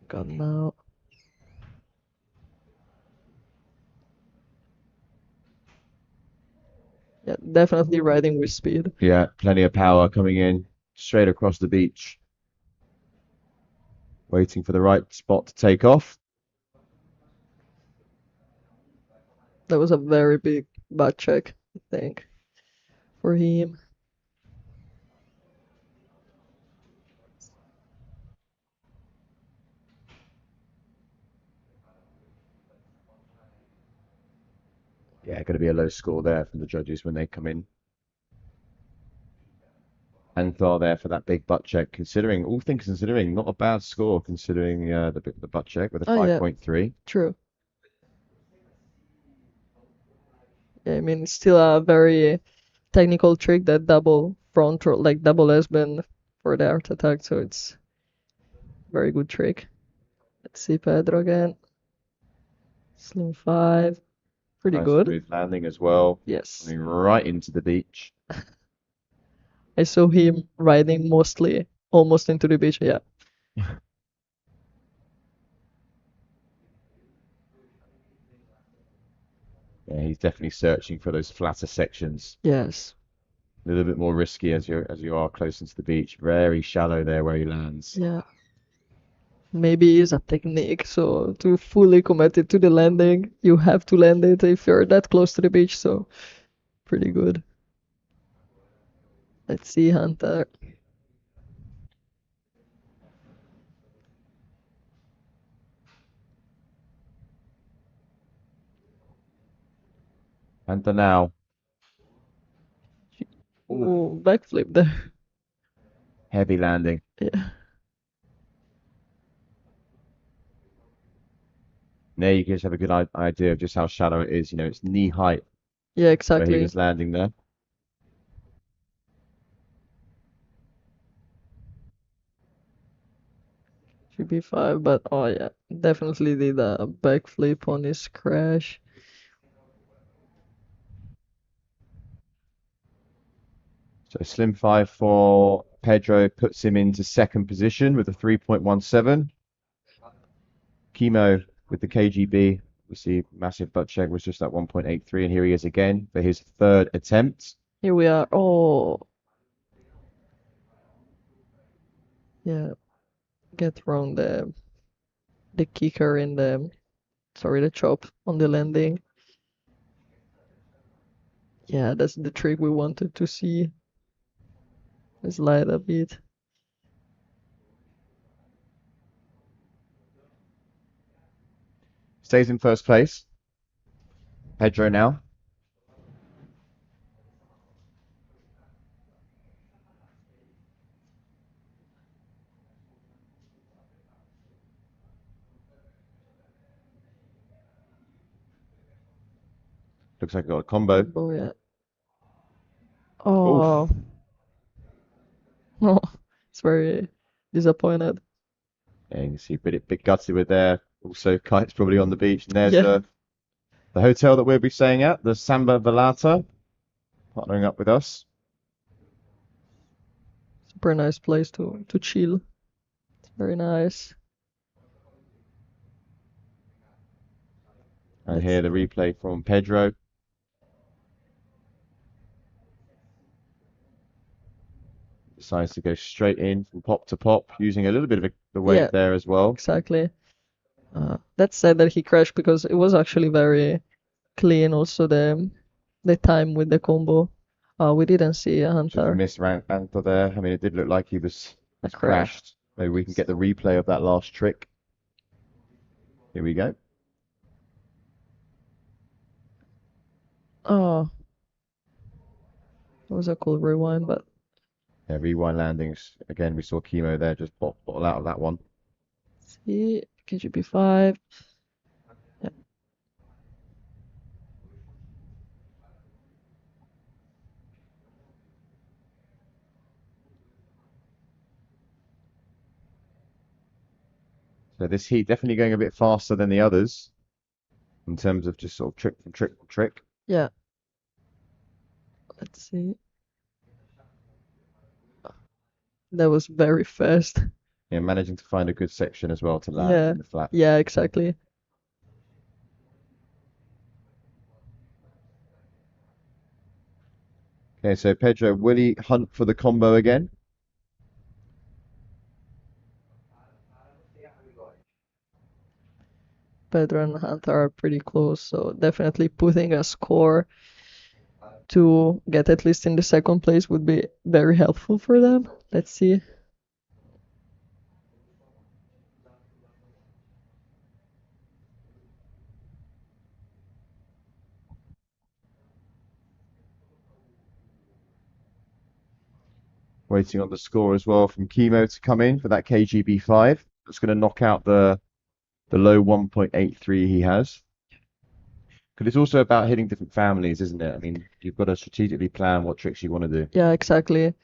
got now. Yeah, definitely riding with speed. Yeah, plenty of power coming in straight across the beach. Waiting for the right spot to take off. That was a very big butt check, I think, for him. Yeah, going to be a low score there from the judges when they come in. Anthar there for that big butt check. Considering all things considering, not a bad score considering the butt check with a Oh yeah, 5.3. true. Yeah, I mean, it's still a very technical trick, that double front roll, like double S-bend for the art attack, so it's very good trick. Let's see Pedro again. Slim 5. Pretty Nice good. smooth landing as well. Yes. Coming right into the beach. I saw him riding mostly almost into the beach. Yeah. Yeah, he's definitely searching for those flatter sections. Yes. A little bit more risky as you are close into the beach. Very shallow there where he lands. Yeah. Maybe it's a technique, so to fully commit it to the landing, you have to land it if you're that close to the beach, so pretty good. Let's see, Hunter. And the now. Ooh, Oh, backflip there. heavy landing. Yeah. There you guys have a good idea of just how shallow it is. You know, it's knee height Yeah, where he exactly. was landing there. GB5, but oh yeah, definitely did a backflip on his crash. So Slim 5 for Pedro puts him into second position with a 3.17. Chemo with the KGB. We see massive butt check was just at 1.83, and here he is again for his third attempt. Here we are. Oh, yeah. Get wrong the kicker in the sorry, the chop on the landing. Yeah, that's the trick we wanted to see. Slide a bit. Stays in first place. Pedro now. Looks like I got a combo. Oh yeah. Oof. Oh, no. It's very disappointed. Yeah, you can see a bit gutsy with there. Also, Kite's probably on the beach. And there's Yeah. the hotel that we'll be staying at, the Samba Velata, partnering up with us. Super nice place to chill. It's very nice. And Let's here the replay from Pedro. Decides to go straight in from pop to pop, using a little bit of the yeah, weight there as well. exactly. That's sad that he crashed because it was actually very clean. Also the time with the combo. We didn't see a Just Hunter. missed Anther there. I mean, it did look like he was A was crash. crashed. Maybe we can get the replay of that last trick. Here we go. Oh, it was a cool rewind, but Yeah, rewind landings. Again, we saw Chemo there just bottle out of that one. see KGB5. Yeah. So this heat definitely going a bit faster than the others in terms of just sort of trick from trick from trick. Yeah. Let's see. That was very fast. Yeah, managing to find a good section as well to land Yeah. in the flat. Yeah, exactly. Okay, so Pedro, will he hunt for the combo again? Pedro and Hunter are pretty close, so definitely putting a score to get at least in the second place would be very helpful for them. Let's see. Waiting on the score as well from Chemo to come in for that KGB5. That's going to knock out the low 1.83 he has. Because it's also about hitting different families, isn't it? I mean, you've got to strategically plan what tricks you want to do. Yeah, exactly.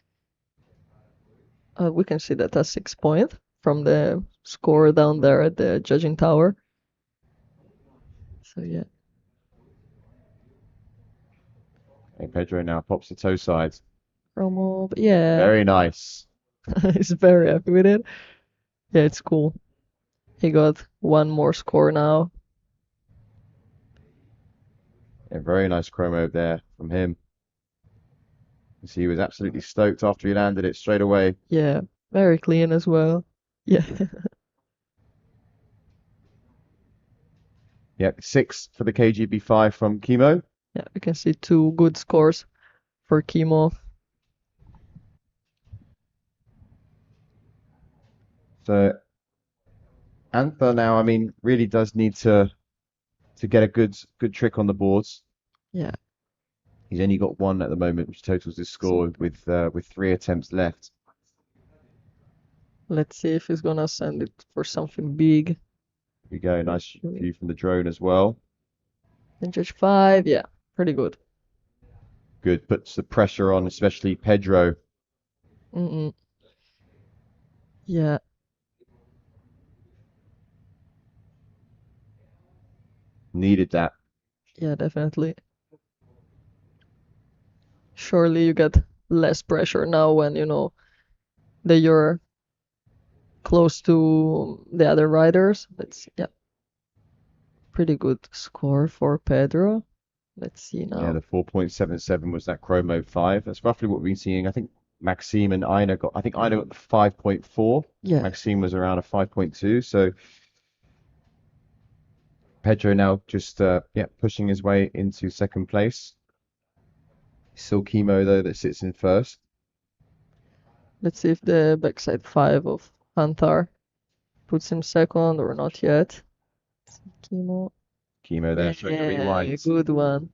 We can see that as 6 points from the score down there at the judging tower. So yeah. Hey, Pedro now pops the toe side. Promo, yeah. Very nice. He's very happy with it. Yeah, it's cool. He got one more score now. Yeah, very nice chromo there from him. You see, he was absolutely stoked after he landed it straight away. Yeah, very clean as well. Yeah. Yep, 6 for the KGB5 from Chemo. Yeah, we can see 2 good scores for Chemo. So Anther now, I mean, really does need to get a good trick on the boards. Yeah. He's only got 1 at the moment, which totals his score with 3 attempts left. Let's see if he's gonna send it for something big. Here we go, nice view from the drone as well. And judge 5, yeah, pretty good. Good, puts the pressure on, especially Pedro. Yeah. Needed that. Yeah, definitely. Surely you get less pressure now when you know that you're close to the other riders. Yeah, pretty good score for Pedro. Let's see now. Yeah, the 4.77 was that chromo 5. That's roughly what we've been seeing. I think Maxime and Ina got, I think Ina got the 5.4. Yeah. Maxime was around a 5.2. So Pedro now just pushing his way into second place. Still Chemo though that sits in first. Let's see if the backside 5 of Antar puts him second or not yet. Chemo. Chemo there showing the rewind. Good one.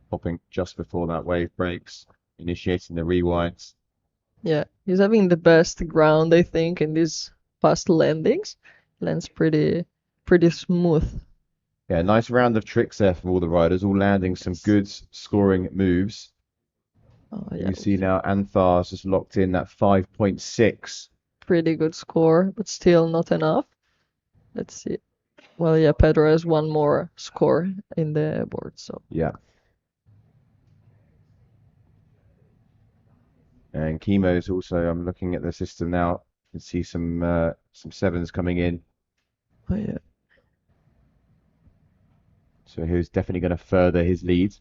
Popping just before that wave breaks, initiating the rewinds. Yeah, he's having the best ground, I think, in these past landings. Lands pretty smooth. Yeah, nice round of tricks there from all the riders, all landing some good scoring moves. Oh, yeah. You see now Anthar's just locked in that 5.6. Pretty good score, but still not enough. Let's see. Well, yeah, Pedro has 1 more score in the board, so. Yeah. And Chemo's also, I'm looking at the system now, you can see some 7s coming in. Oh, yeah. So he's definitely going to further his lead.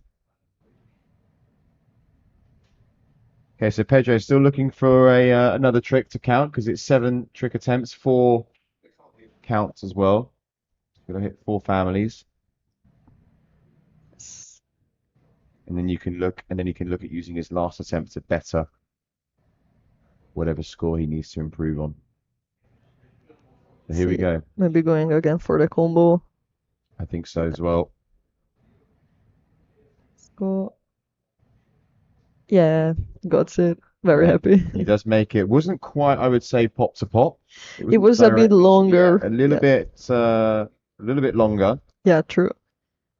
Okay, so Pedro's still looking for another trick to count because it's 7 trick attempts, 4 counts as well. Going to hit 4 families. And then you can look at using his last attempt to better whatever score he needs to improve on. So here we go. Maybe going again for the combo. I think so as well. Let's go. Yeah, got it. Very happy. He does make it. Wasn't quite, I would say, pop to pop. It was a bit longer. Yeah, a little bit longer. Yeah, true.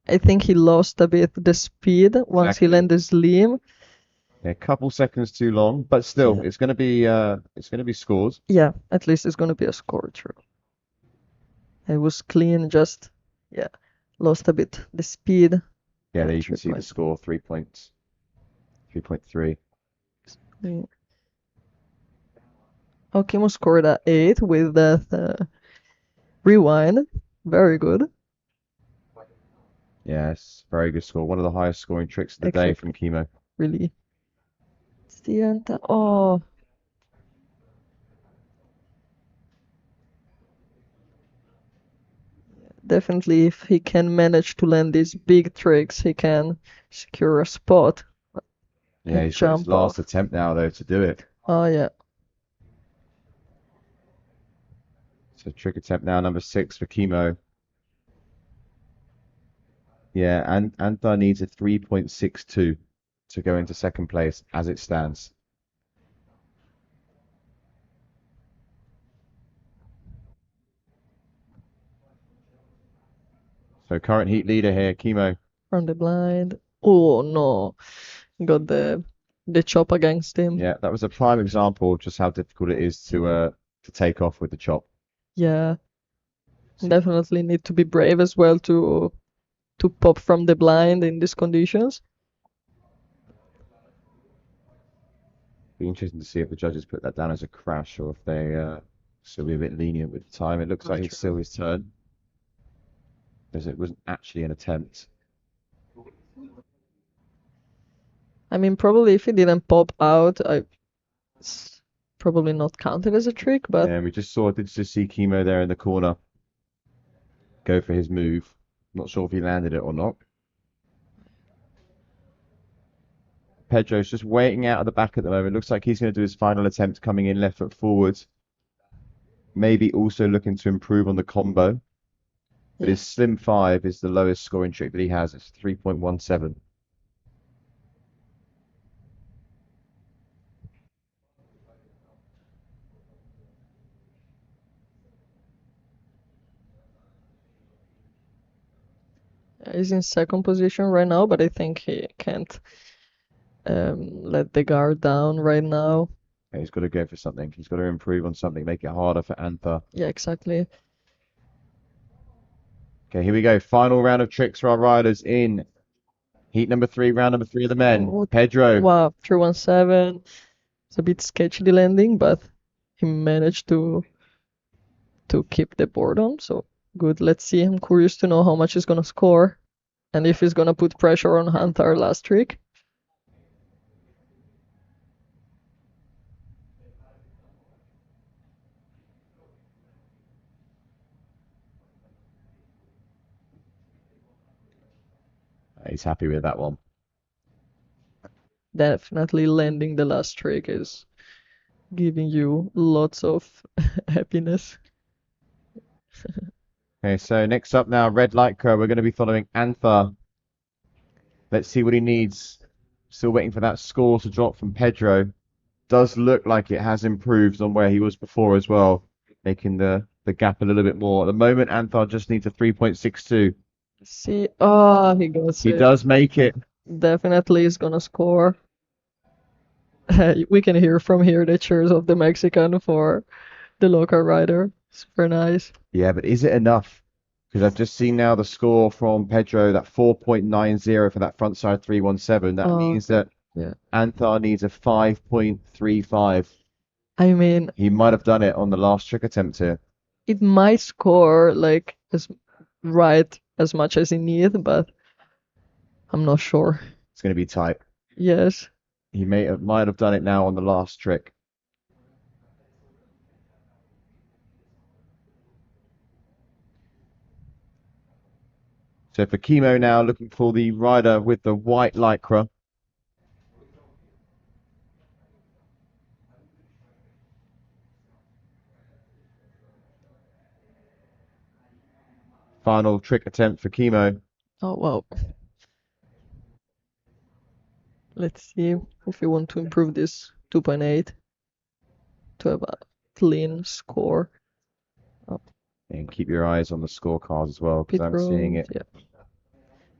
I think he lost a bit the speed once he landed slim. Yeah, a couple seconds too long, but still, it's going to be scores. Yeah, at least it's going to be a score, true. It was clean, just lost a bit the speed. Yeah, there you can see the score, 3.3. Okimo scored a 8 with that rewind. Very good. Yes, very good score. One of the highest scoring tricks of the day from Chemo. Really. Oh. Definitely, if he can manage to land these big tricks, he can secure a spot. Yeah, he's got his last attempt now, though, to do it. Oh, yeah. So trick attempt now, number 6 for Chemo. Yeah, and Anthar needs a 3.62 to go into second place as it stands. So current heat leader here, Chemo. From the blind. Oh no. Got the chop against him. Yeah, that was a prime example of just how difficult it is to take off with the chop. Yeah. Definitely need to be brave as well to pop from the blind in these conditions. Be interesting to see if the judges put that down as a crash or if they still be a bit lenient with the time. It looks like it's still his turn, because it wasn't actually an attempt. I mean, probably if it didn't pop out, it's probably not counted as a trick, but And we did just see Chemo there in the corner go for his move. Not sure if he landed it or not. Pedro's just waiting out at the back at the moment. Looks like he's going to do his final attempt coming in left foot forward. Maybe also looking to improve on the combo. But his Slim 5 is the lowest scoring trick that he has. It's 3.17. he's in second position right now, but I think he can't let the guard down right now. Yeah, he's got to go for something. He's got to improve on something, make it harder for Antha. Yeah, exactly. Okay, here we go. Final round of tricks for our riders in heat number 3, round number 3 of the men. Oh, Pedro. wow, 317. It's a bit sketchy the landing, but he managed to keep the board on, so good. Let's see. I'm curious to know how much he's gonna score and if he's gonna put pressure on Hunter last trick. He's happy with that one. Definitely landing the last trick is giving you lots of happiness. Okay, so next up now, Red Lycra. We're going to be following Antha. Let's see what he needs. Still waiting for that score to drop from Pedro. Does look like it has improved on where he was before as well, making the gap a little bit more. At the moment, Antha just needs a 3.62. See, oh, he goes. He does make it. Definitely is gonna score. We can hear from here the cheers of the Mexican for the local rider. Super nice. Yeah, but is it enough? Because I've just seen now the score from Pedro, that 4.90 for that frontside 317. That means that Anthar needs a 5.35. I mean, he might have done it on the last trick attempt here. It might score like as much as he needs, but I'm not sure. It's going to be tight. Yes. He might have done it now on the last trick. So for Chemo now, looking for the rider with the white lycra. Final trick attempt for Chemo. Oh, wow. Let's see if we want to improve this 2.8 to have a clean score. Oh. And keep your eyes on the scorecards as well, because I'm seeing it. Yeah.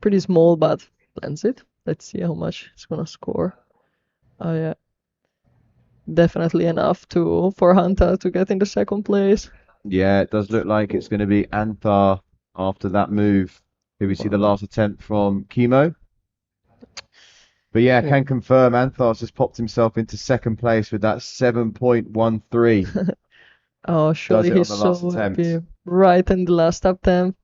Pretty small, but blends it. Let's see how much it's gonna score. Oh yeah. Definitely enough for Hunter to get in the second place. Yeah, it does look like it's going to be Anthar after that move. Here we see the last attempt from Chemo. But yeah, I can confirm Anthar's just popped himself into second place with that 7.13. Oh, surely he's so happy. Right in the last attempt.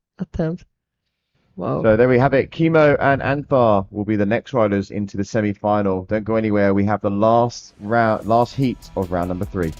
Wow. So there we have it. Chemo and Anthar will be the next riders into the semi-final. Don't go anywhere. We have the last heat of round number 3.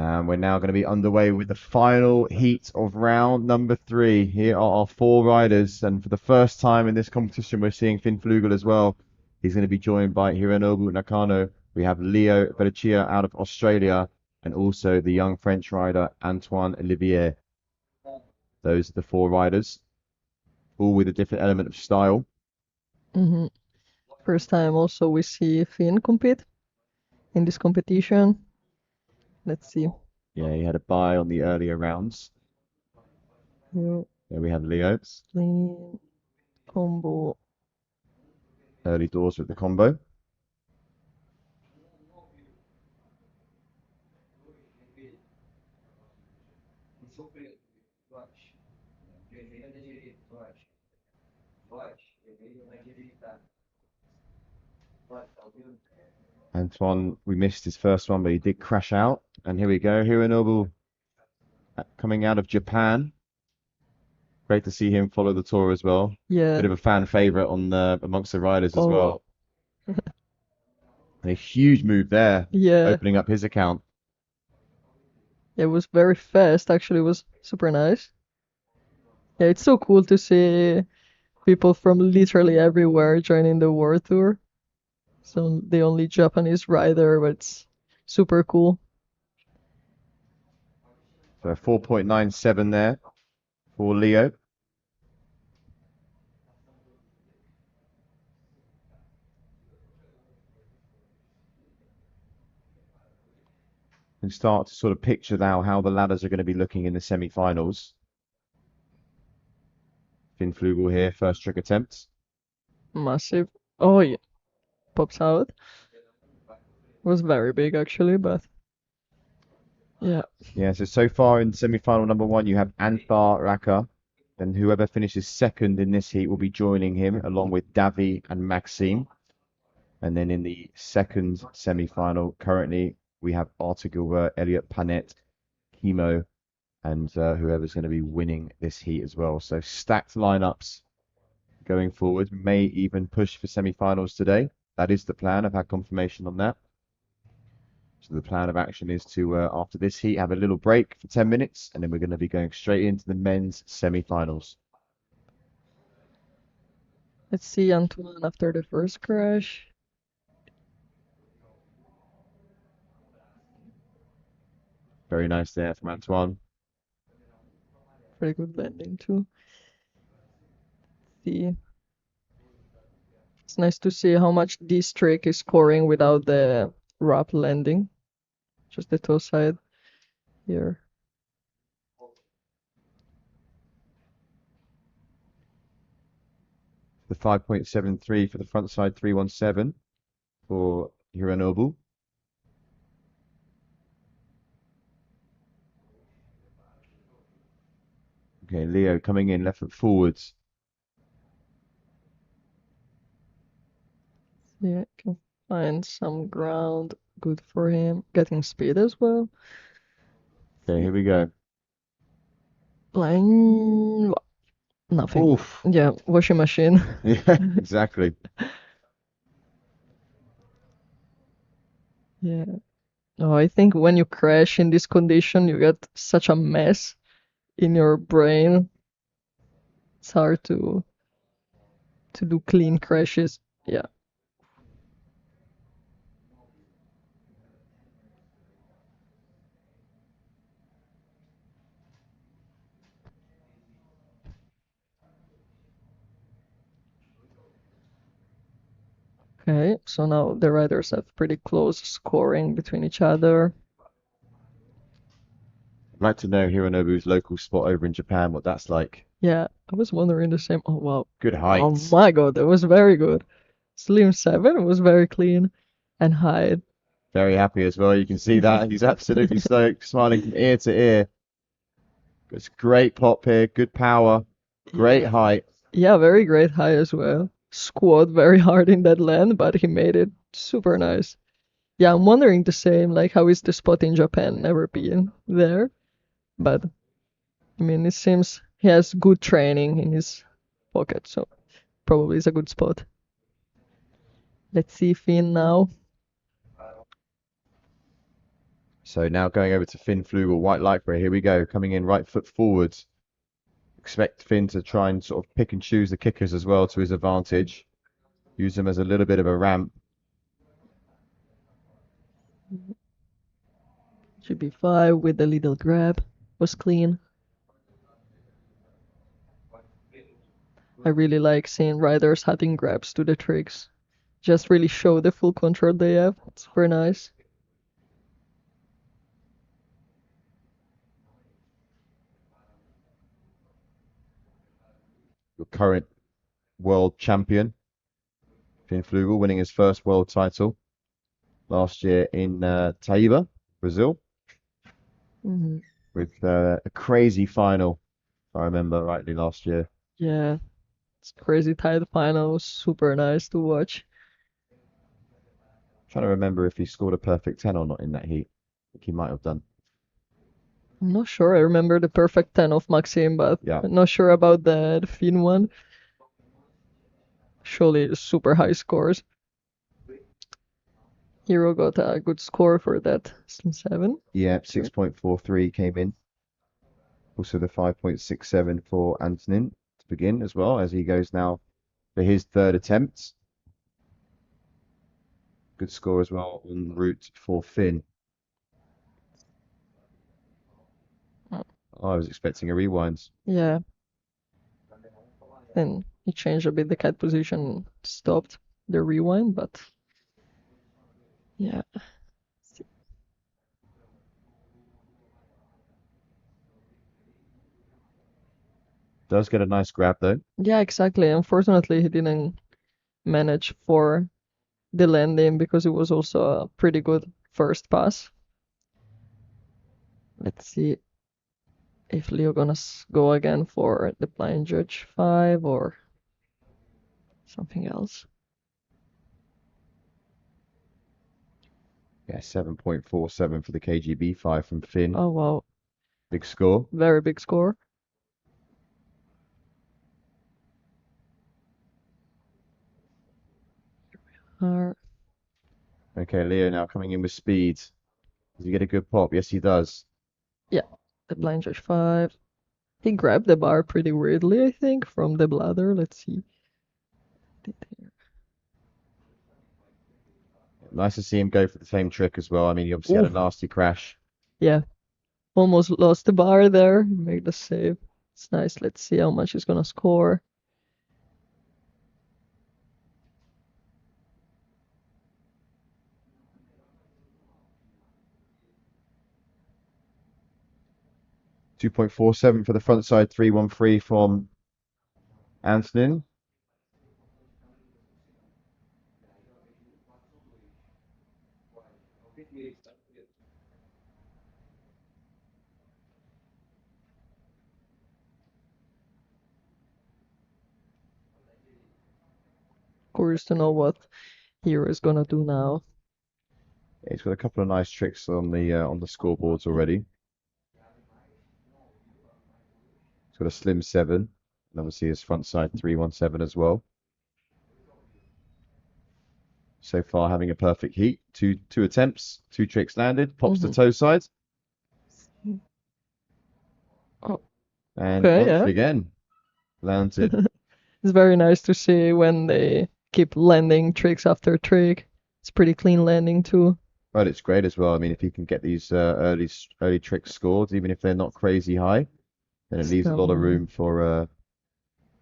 And we're now going to be underway with the final heat of round number 3. Here are our 4 riders, and for the first time in this competition, we're seeing Finn Flugel as well. He's going to be joined by Hironobu Nakano. We have Leo Bellaccia out of Australia, and also the young French rider Antoine Olivier. Those are the 4 riders, all with a different element of style. Hmm First time also we see Finn compete in this competition. Let's see. Yeah, he had a bye on the earlier rounds. Yeah, There we have Leo, clean combo. early doors with the combo. Antoine, we missed his first one, but he did crash out. And here we go, Hironobu coming out of Japan. Great to see him follow the tour as well. Yeah. Bit of a fan favorite on amongst the riders as Oh, well. And a huge move there, yeah. opening up his account. It was very fast. Actually, it was super nice. Yeah, it's so cool to see people from literally everywhere joining the World Tour. So the only Japanese rider, but it's super cool. So 4.97 there for Leo. And start to sort of picture now how the ladders are going to be looking in the semi-finals. Finn Flugel here, first trick attempt. Massive. Oh, yeah. Pops out. Was very big actually, but yeah. Yeah, so far in semi-final number 1, you have Anthar Raka. Then whoever finishes second in this heat will be joining him, along with Davi and Maxime. And then in the second semi-final, currently we have Arthur Gilbert, Elliot Panet, Chemo, and whoever's going to be winning this heat as well. So stacked lineups going forward. May even push for semi-finals today. That is the plan. I've had confirmation on that. So the plan of action is to, after this heat, have a little break for 10 minutes, and then we're going to be going straight into the men's semi-finals. Let's see Antoine after the first crash. Very nice there from Antoine. Pretty good landing too. See. It's nice to see how much this trick is scoring without the wrap landing. Just the toe side here. The 5.73 for the front side 317 for Hironobu. Okay, Leo coming in, left foot forwards. Yeah, can find some ground. Good for him. Getting speed as well. Okay, here we go. Line. Nothing. Oof. Yeah, washing machine. Yeah, exactly. Yeah. Oh, I think when you crash in this condition, you get such a mess in your brain. It's hard to do clean crashes. Yeah. Okay, so now the riders have pretty close scoring between each other. I'd like to know Hironobu's local spot over in Japan, what that's like. Yeah, I was wondering the same. Oh, wow. Good Oh heights. my God, that was very good. Slim 7 was very clean and high. Very happy as well. You can see that. He's absolutely stoked, smiling from ear to ear. It's great pop here, good power, great Yeah. height. Yeah, very great high as well. Squat very hard in that land, but he made it super nice. Yeah, I'm wondering the same, like how is the spot in Japan? Never been there, but I mean, it seems he has good training in his pocket, so probably is a good spot. Let's see Finn now. So now going over to Finn Flugel, white light ray. Here we go, coming in right foot forwards. Expect Finn to try and sort of pick and choose the kickers as well to his advantage. Use them as a little bit of a ramp. GB5 with a little grab was clean. I really like seeing riders adding grabs to the tricks. Just really show the full control they have. It's very nice. Your current world champion, Finn Flugel, winning his first world title last year in Taiba, Brazil, with a crazy final, if I remember rightly, last year. Yeah, it's crazy tight final. Was super nice to watch. Trying to remember if he scored a perfect 10 or not in that heat. I think he might have done. I'm not sure. I remember the perfect 10 of Maxim, but Yeah. I'm not sure about the Finn one. Surely super high scores. Hero got a good score for that 7. Yeah, 6.43 came in. Also the 5.67 for Antonin to begin as well, as he goes now for his third attempt. Good score as well en route for Finn. Oh. I was expecting a rewind. Yeah. Then he changed a bit the kite position, stopped the rewind, but yeah. Does get a nice grab though. Yeah, exactly. Unfortunately, he didn't manage for the landing because it was also a pretty good first pass. Let's see if Leo gonna go again for the blind judge 5 or something else. Yeah, 7.47 for the KGB 5 from Finn. Oh wow, Big score. very big score. Okay, Leo now coming in with speed. Does he get a good pop? Yes, he does. Yeah, the blind judge 5. He grabbed the bar pretty weirdly, I think, from the bladder. Let's see. Nice to see him go for the same trick as well. I mean, he obviously had a nasty crash. Yeah, almost lost the bar there. Made the save. It's nice. Let's see how much he's gonna score. $2.47 for the front side 313 from Antonin. Curious to know what Hero is gonna do now. He's got a couple of nice tricks on the scoreboards already. He's got a slim 7, and obviously his front side 317 as well. So far, having a perfect heat. Two attempts, 2 tricks landed. Pops the toe side. Oh, and okay, once yeah. again, landed. It's very nice to see when they keep landing tricks after trick. It's pretty clean landing too. But it's great as well. I mean, if you can get these early tricks scored, even if they're not crazy high, then it leaves a lot of room for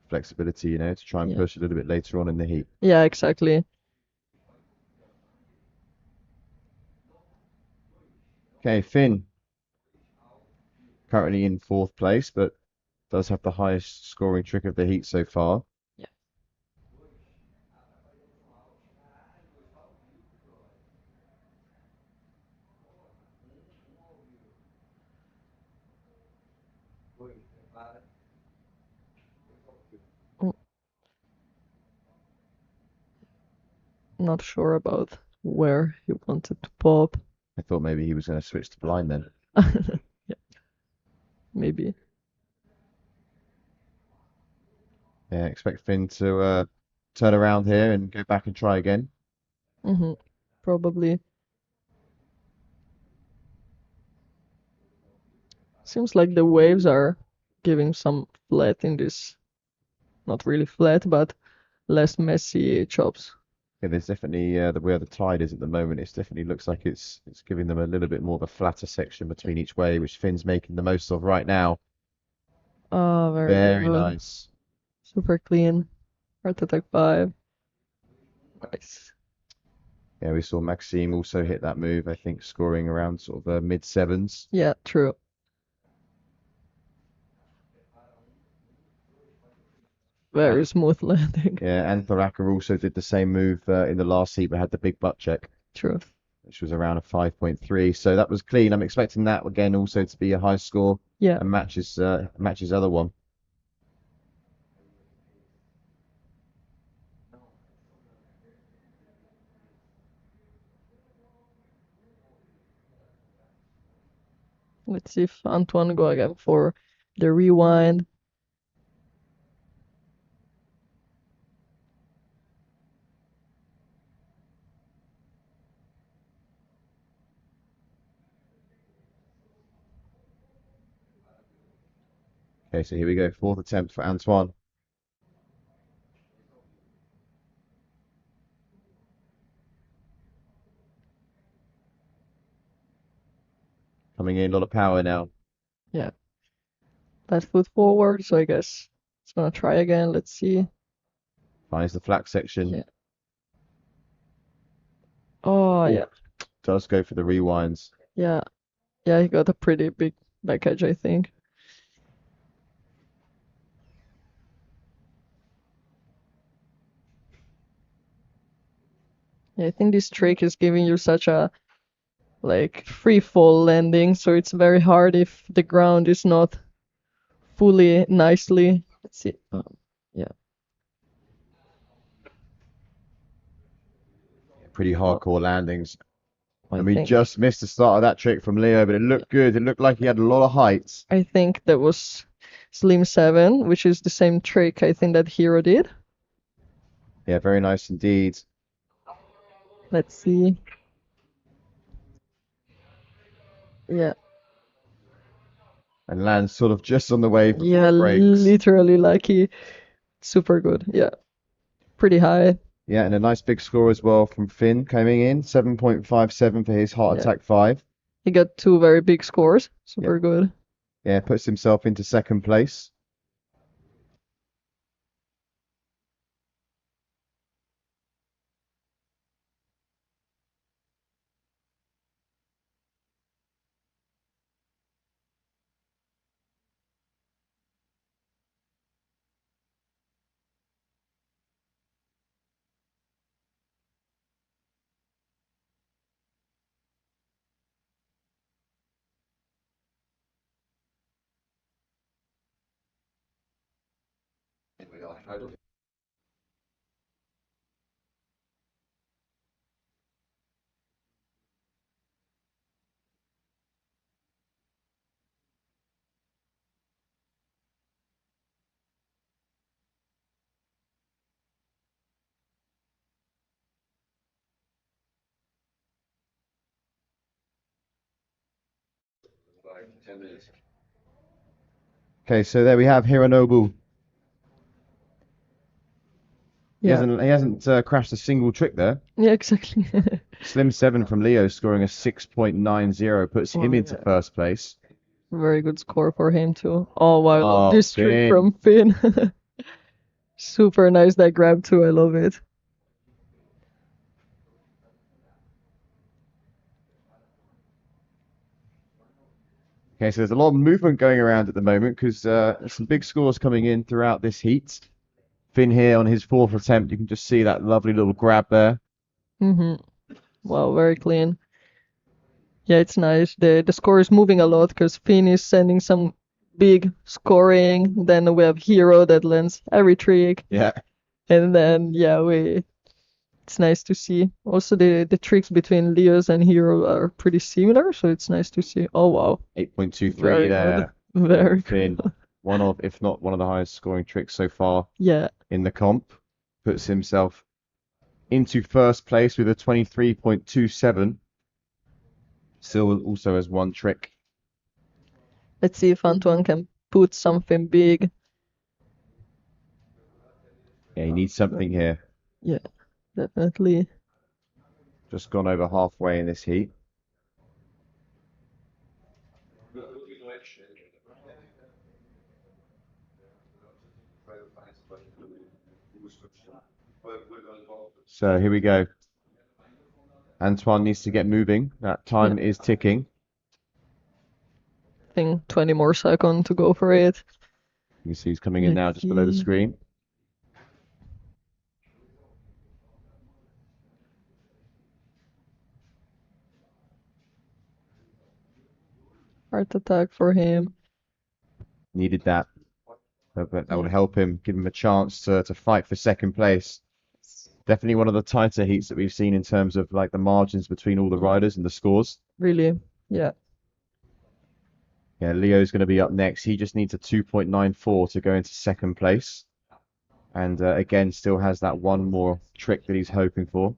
flexibility, you know, to try and push a little bit later on in the heat. Yeah, exactly. Okay, Finn, currently in 4th place, but does have the highest scoring trick of the heat so far. Yeah. Not sure about where he wanted to pop. I thought maybe he was going to switch to blind then. Yeah. Maybe. Yeah, expect Finn to turn around here and go back and try again. Probably. seems like the waves are giving some flat in this, not really flat, but less messy chops. Yeah, there's definitely the where the tide is at the moment. It definitely looks like it's giving them a little bit more of a flatter section between each wave, which Finn's making the most of right now. Oh, very Very good. nice. Super clean. Heart attack 5. Nice. Yeah, we saw Maxime also hit that move. I think scoring around sort of mid sevens. Yeah, true. Very smooth landing. Yeah, and Thoraka also did the same move in the last heat, but had the big butt check, True. which was around a 5.3. So that was clean. I'm expecting that again also to be a high score Yeah. and matches other one. Let's see if Antoine go again for the rewind. Okay, so here we go. Fourth attempt for Antoine. Coming in, a lot of power now. Yeah. Left foot forward, so I guess it's gonna try again. Let's see. Finds the flat section. Yeah. Oh, yeah. Does go for the rewinds. Yeah. Yeah, he got a pretty big back edge, I think. Yeah, I think this trick is giving you such a like free fall landing, so it's very hard if the ground is not fully nicely. Let's see. Yeah. Pretty hardcore landings. I And we think just missed the start of that trick from Leo, but it looked good. It looked like he had a lot of height. I think that was Slim 7, which is the same trick I think that Hero did. Yeah, very nice indeed. Let's see. Yeah. And lands sort of just on the wave before Yeah, it breaks. literally lucky. Super good. Yeah. Pretty high. Yeah, and a nice big score as well from Finn coming in. 7.57 for his Heart Yeah. Attack 5. He got 2 very big scores. Super good. Yeah, puts himself into second place. Okay, so there we have Hironobu. He Yeah. hasn't crashed a single trick there. Yeah, exactly. Slim 7 from Leo scoring a 6.90 puts him Oh, into yeah. first place. Very good score for him too. Oh, wow, I love Oh, this trick Finn. from Finn. Super nice that grab too. I love it. Okay, so there's a lot of movement going around at the moment because there's some big scores coming in throughout this heat. Finn here on his fourth attempt, you can just see that lovely little grab there. Wow, very clean. Yeah, it's nice. The score is moving a lot because Finn is sending some big scoring. Then we have Hero that lands every trick. Yeah. And then it's nice to see. Also the tricks between Leos and Hero are pretty similar, so it's nice to see. Oh wow. 8.23 Very there. good. Very Finn. good. One of, if not one of the highest scoring tricks so far Yeah. in the comp. Puts himself into first place with a 23.27. Still also has one trick. Let's see if Antoine can put something big. Yeah, he needs something here. Yeah, definitely. Just gone over halfway in this heat. So here we go. Antoine needs to get moving. That time is ticking. I think 20 more seconds to go for it. You can see he's coming in now just below the screen. Heart attack for him. Needed that. That would help him, give him a chance to fight for second place. Definitely one of the tighter heats that we've seen in terms of like the margins between all the riders and the scores. Really, yeah. Yeah, Leo's going to be up next. He just needs a 2.94 to go into second place. And again, still has that one more trick that he's hoping for.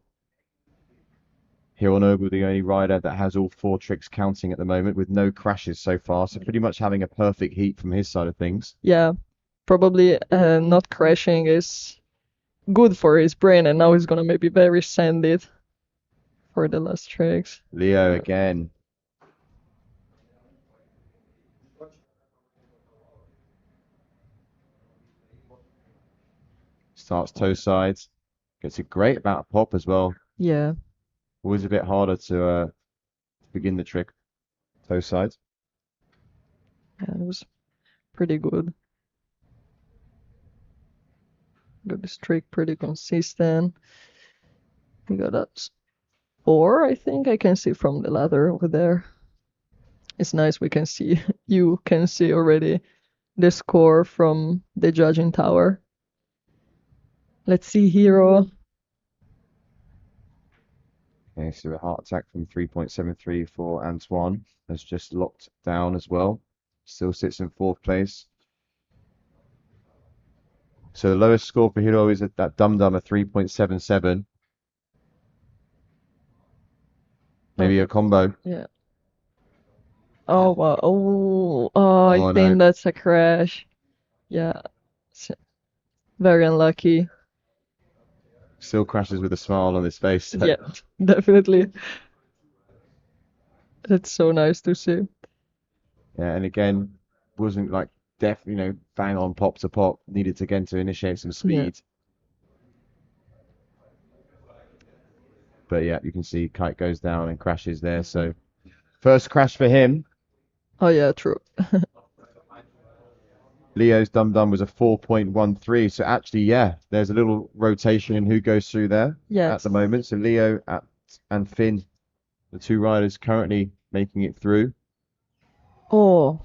Hironobu, the only rider that has all 4 tricks counting at the moment with no crashes so far. So pretty much having a perfect heat from his side of things. Yeah, probably not crashing is good for his brain, and now he's gonna maybe very send it for the last tricks. Leo again. Starts toe sides. Gets a great amount of pop as well. Yeah. Always a bit harder to begin the trick. Toe sides. Yeah, it was pretty good. Got this trick pretty consistent. We got a 4, I think I can see from the ladder over there. It's nice we can see, you can see already the score from the judging tower. Let's see, Hero. Okay, so a heart attack from 3.73 for Antoine has just locked down as well. Still sits in 4th place. So the lowest score for Hiro is at that Dum Dum, a 3.77. Maybe a combo. Yeah. Oh, wow. Oh, I think no. that's a crash. Yeah. Very unlucky. Still crashes with a smile on his face. Yeah, definitely. That's so nice to see. Yeah, and again, wasn't like bang on pop to pop. Needed again to initiate some speed. But yeah, you can see Kite goes down and crashes there. So first crash for him. Oh yeah, true. Leo's Dum Dum was a 4.13. So actually, yeah, there's a little rotation in who goes through there at the moment. So Leo and Finn, the 2 riders currently making it through. Oh.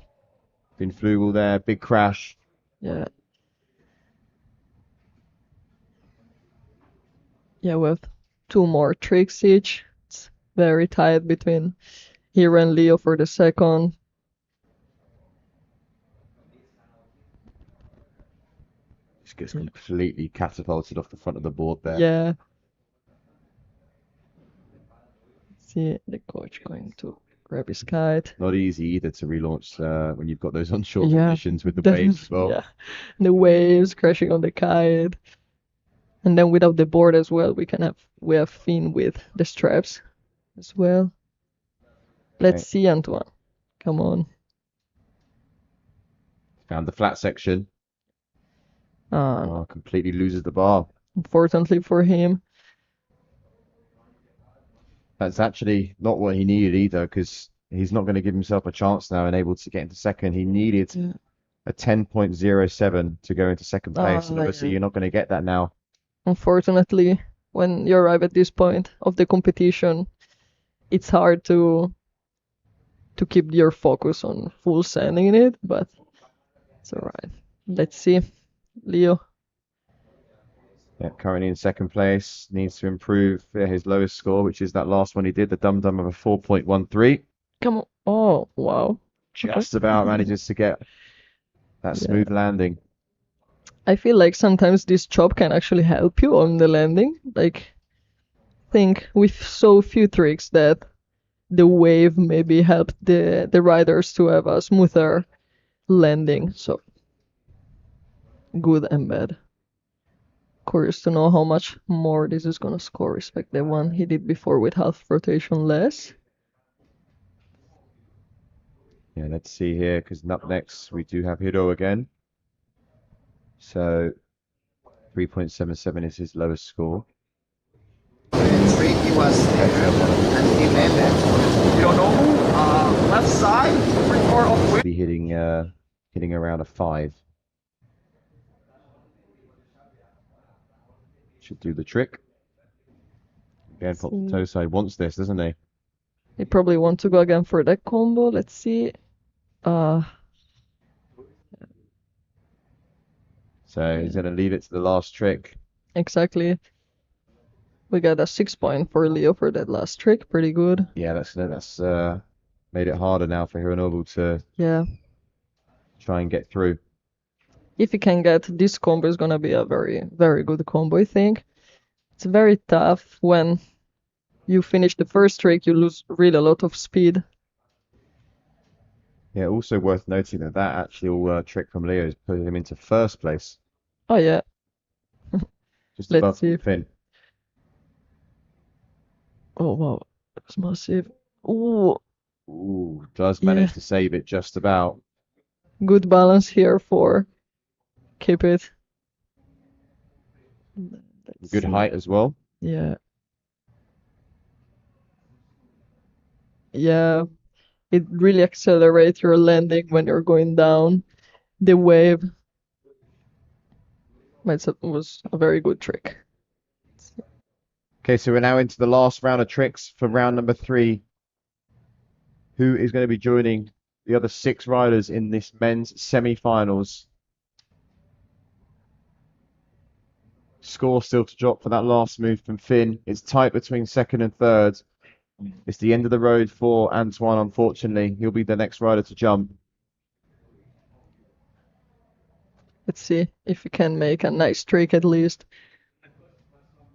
Finn Flugel there, big crash. Yeah. Yeah, with 2 more tricks each. It's very tight between Hero and Leo for the second. Just gets completely catapulted off the front of the board there. Yeah. See the coach going to grab his kite. Not easy either to relaunch when you've got those onshore conditions with the waves as well. Yeah, the waves crashing on the kite. And then without the board as well, we have Finn with the straps as well. Let's see, Antoine. Come on. Found the flat section. Completely loses the bar. Unfortunately for him. That's actually not what he needed either, because he's not going to give himself a chance now and able to get into second. He needed a 10.07 to go into second place, and obviously you're not going to get that now. Unfortunately, when you arrive at this point of the competition, it's hard to keep your focus on full sending in it, but it's alright. Let's see. Leo. Yeah, currently in second place. Needs to improve his lowest score, which is that last one he did, the Dum Dum of a 4.13. Come on. Oh, wow. Just about manages to get that smooth landing. I feel like sometimes this chop can actually help you on the landing. Like, think with so few tricks that the wave maybe helped the riders to have a smoother landing. So good and bad. Curious to know how much more this is gonna score respect the one he did before with half rotation less. Yeah, let's see here, because up next we do have Hiro again. So 3.77 is his lowest score. Three, he was and he landed. You don't know, left side, 3/4 of width. Be hitting around a 5. Should do the trick. Again, pop the toe side wants this, doesn't he? He probably want to go again for that combo. Let's see. So he's gonna leave it to the last trick. Exactly. We got a 6 point for Leo for that last trick. Pretty good. Yeah, that's made it harder now for Hironobu to Yeah. try and get through. If you can get this combo, is gonna be a very, very good combo, I think. It's very tough when you finish the first trick, you lose really a lot of speed. Yeah, also worth noting that actual trick from Leo has put him into first place, Oh yeah, just let's above see. Finn. Oh wow, that was massive. Ooh, Ooh, does manage yeah, to save it just about. good balance here for keep it. Let's Good see. height as well. Yeah. Yeah, it really accelerates your landing when you're going down the wave. But it was a very good trick. Okay, so we're now into the last round of tricks for round number 3. Who is going to be joining the other 6 riders in this men's semi-finals? Score still to drop for that last move from Finn. It's tight between second and third. It's the end of the road for Antoine, unfortunately. He'll be the next rider to jump. Let's see if we can make a nice trick at least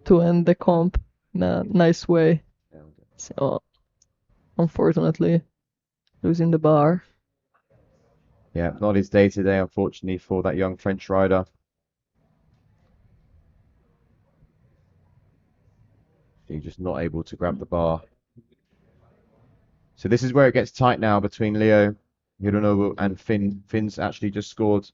to end the comp in a nice way. So, unfortunately, losing the bar. Yeah, not his day today, unfortunately, for that young French rider. He's just not able to grab the bar. So this is where it gets tight now between Leo, Hironobu, and Finn. Finn's actually just scored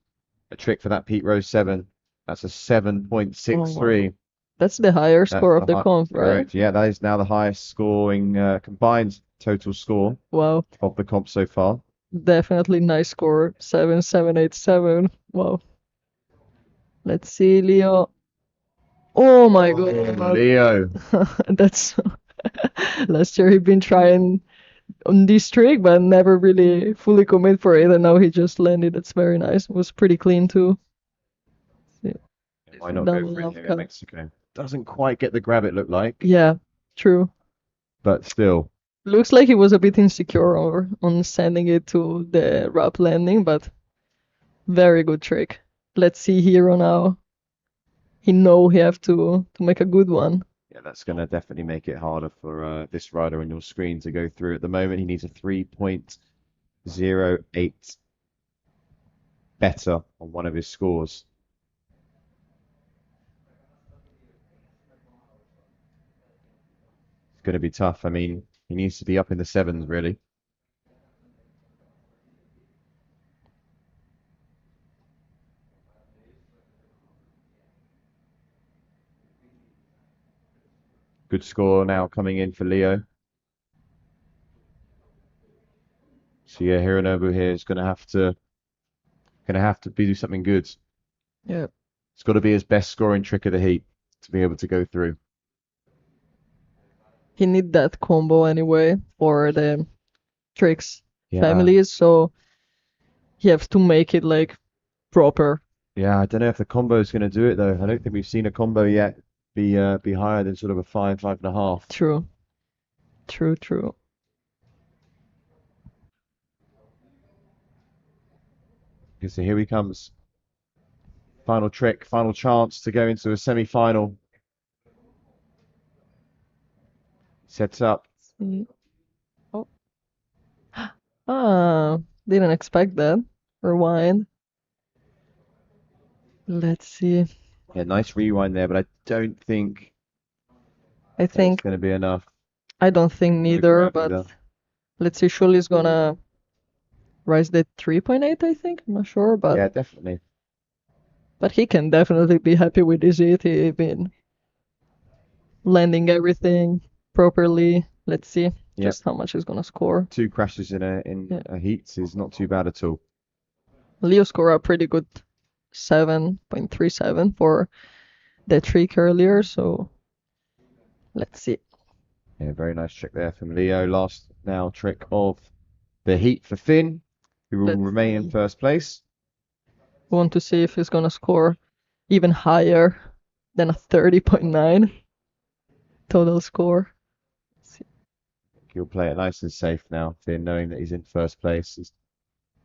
a trick for that Pete Rose 7. That's a 7.63. Oh, wow. That's the higher score of the comp, right? Correct. Yeah, that is now the highest scoring combined total score Wow, of the comp so far. definitely nice score. 7,787. Wow. Let's see, Leo. Oh my god. Leo. That's last year he'd been trying on this trick, but never really fully commit for it, and now he just landed. That's very nice. It was pretty clean too. See. Why not go for it here in Mexico? Doesn't quite get the grab it looked like, Yeah, true. but still. Looks like he was a bit insecure on sending it to the wrap landing, but very good trick. Let's see Hero now. He know he have to make a good one. Yeah, that's going to definitely make it harder for this rider on your screen to go through. At the moment, he needs a 3.08 better on one of his scores. It's going to be tough. I mean, he needs to be up in the 7s, really. Good score now coming in for Leo. So yeah, Hironobu here is going to have to do something good. Yeah. It's got to be his best scoring trick of the heat to be able to go through. He need that combo anyway for the tricks Yeah. families, so he has to make it like proper. Yeah, I don't know if the combo is going to do it though. I don't think we've seen a combo yet be higher than sort of a 5.5. True. True. Okay, so here he comes. Final trick, final chance to go into a Ah, didn't expect that. Rewind. Let's see. Yeah, nice rewind there, but I don't think I it's think going to be enough. I don't think No neither, crowd but either. let's see. Surely is gonna rise the 3.8, I think. I'm not sure, but Yeah, definitely. he can definitely be happy with his hit. He's been landing everything properly. Let's see Yep. just how much he's gonna score. 2 crashes in Yeah. a heat is not too bad at all. Leo scored a pretty good 7.37 for the trick earlier, so let's see. Yeah, very nice trick there from Leo. Last now trick of the heat for Finn, who will Let's remain in see. first place. We want to see if he's gonna score even higher than a 30.9 total score. He'll play it nice and safe now, Finn, knowing that he's in first place. He's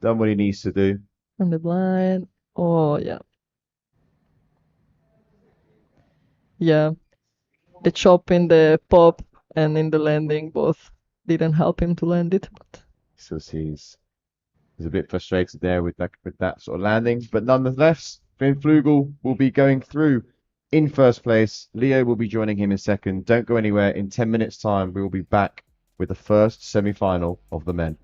done what he needs to do. From the blind. Oh, yeah. Yeah. The chop in the pop and in the landing both didn't help him to land it. But Still sees he's a bit frustrated there with that sort of landing, but nonetheless, Finn Flugel will be going through in first place. Leo will be joining him in second. Don't go anywhere. In 10 minutes' time, we will be back with the first semi-final of the men.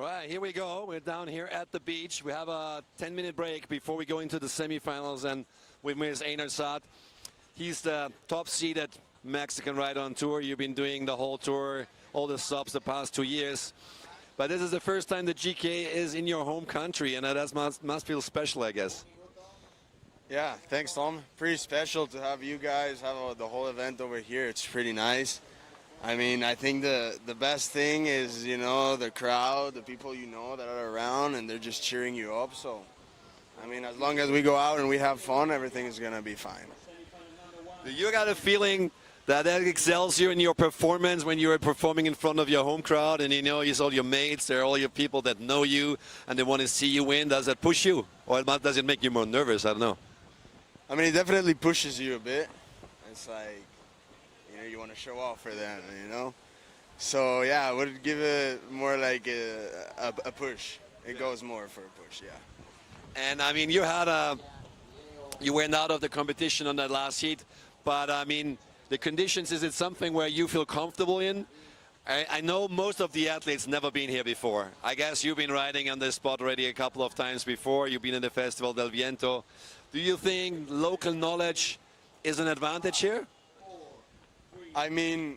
All right, here we go. We're down here at the beach. We have a 10-minute break before we go into the semifinals, and with me is Einar Saad. He's the top-seeded Mexican rider on tour. You've been doing the whole tour, all the stops the past 2 years. But this is the first time the GKA is in your home country, and that must feel special, I guess. Yeah, thanks, Tom. Pretty special to have you guys have the whole event over here. It's pretty nice. I mean, I think the best thing is, you know, the crowd, the people you know that are around, and they're just cheering you up. So, I mean, as long as we go out and we have fun, everything is going to be fine. You got a feeling that excels you in your performance when you are performing in front of your home crowd, and you know, you all your mates, they're all your people that know you, and they want to see you win. Does that push you, or does it make you more nervous? I don't know. I mean, it definitely pushes you a bit. It's like, you know, you want to show off for them, you know? So, yeah, I would give it more like a push. It goes more for a push, yeah. And, I mean, you went out of the competition on that last heat, but, I mean, the conditions, is it something where you feel comfortable in? I know most of the athletes never been here before. I guess you've been riding on this spot already a couple of times before. You've been in the Festival del Viento. Do you think local knowledge is an advantage here? I mean,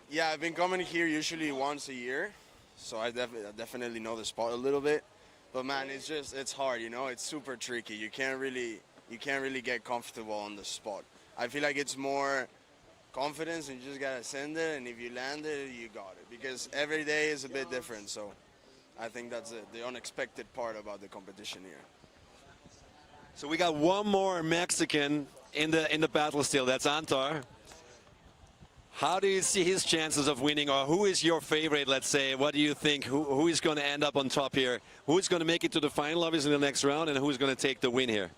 yeah, I've been coming here usually once a year, so I definitely know the spot a little bit. But man, it's hard, you know. It's super tricky. You can't really get comfortable on the spot. I feel like it's more confidence, and you just gotta send it, and if you land it, you got it. Because every day is a bit different, so I think that's the unexpected part about the competition here. So we got one more Mexican in the battle still. That's Antar. How do you see his chances of winning, or who is your favorite, let's say? What do you think? Who is going to end up on top here? Who is going to make it to the final, obviously, in the next round, and who's going to take the win here?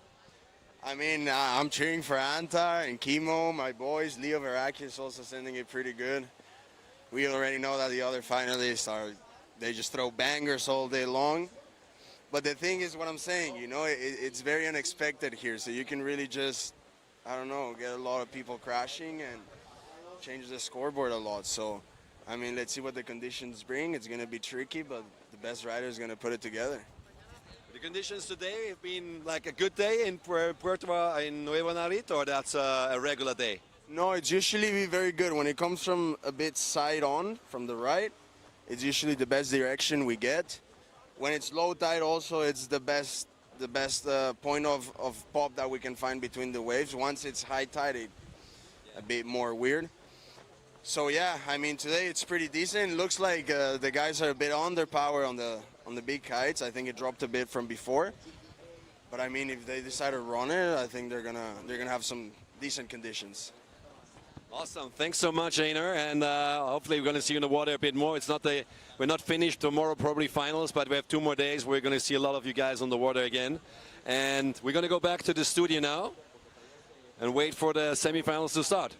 I mean, I'm cheering for Antar and Kimo, my boys. Leo Veraki is also sending it pretty good. We already know that the other finalists they just throw bangers all day long. But the thing is what I'm saying, you know, it's very unexpected here. So you can really just, I don't know, get a lot of people crashing and change the scoreboard a lot. So, I mean, let's see what the conditions bring. It's going to be tricky, but the best rider is going to put it together. The conditions today have been like a good day in in Nuevo Nayarit, or that's a regular day? No, it's usually very good. When it comes from a bit side on, from the right, it's usually the best direction we get. When it's low tide also, it's the best point of pop that we can find between the waves. Once it's high tide, it's a bit more weird. So yeah, I mean, today it's pretty decent. It looks like the guys are a bit under power on the big kites. I think it dropped a bit from before. But I mean, if they decide to run it, I think they're gonna have some decent conditions. Awesome. Thanks so much, Einar, and hopefully we're going to see you in the water a bit more. We're not finished tomorrow, probably finals, but we have 2 more days. We're going to see a lot of you guys on the water again. And we're going to go back to the studio now and wait for the semifinals to start.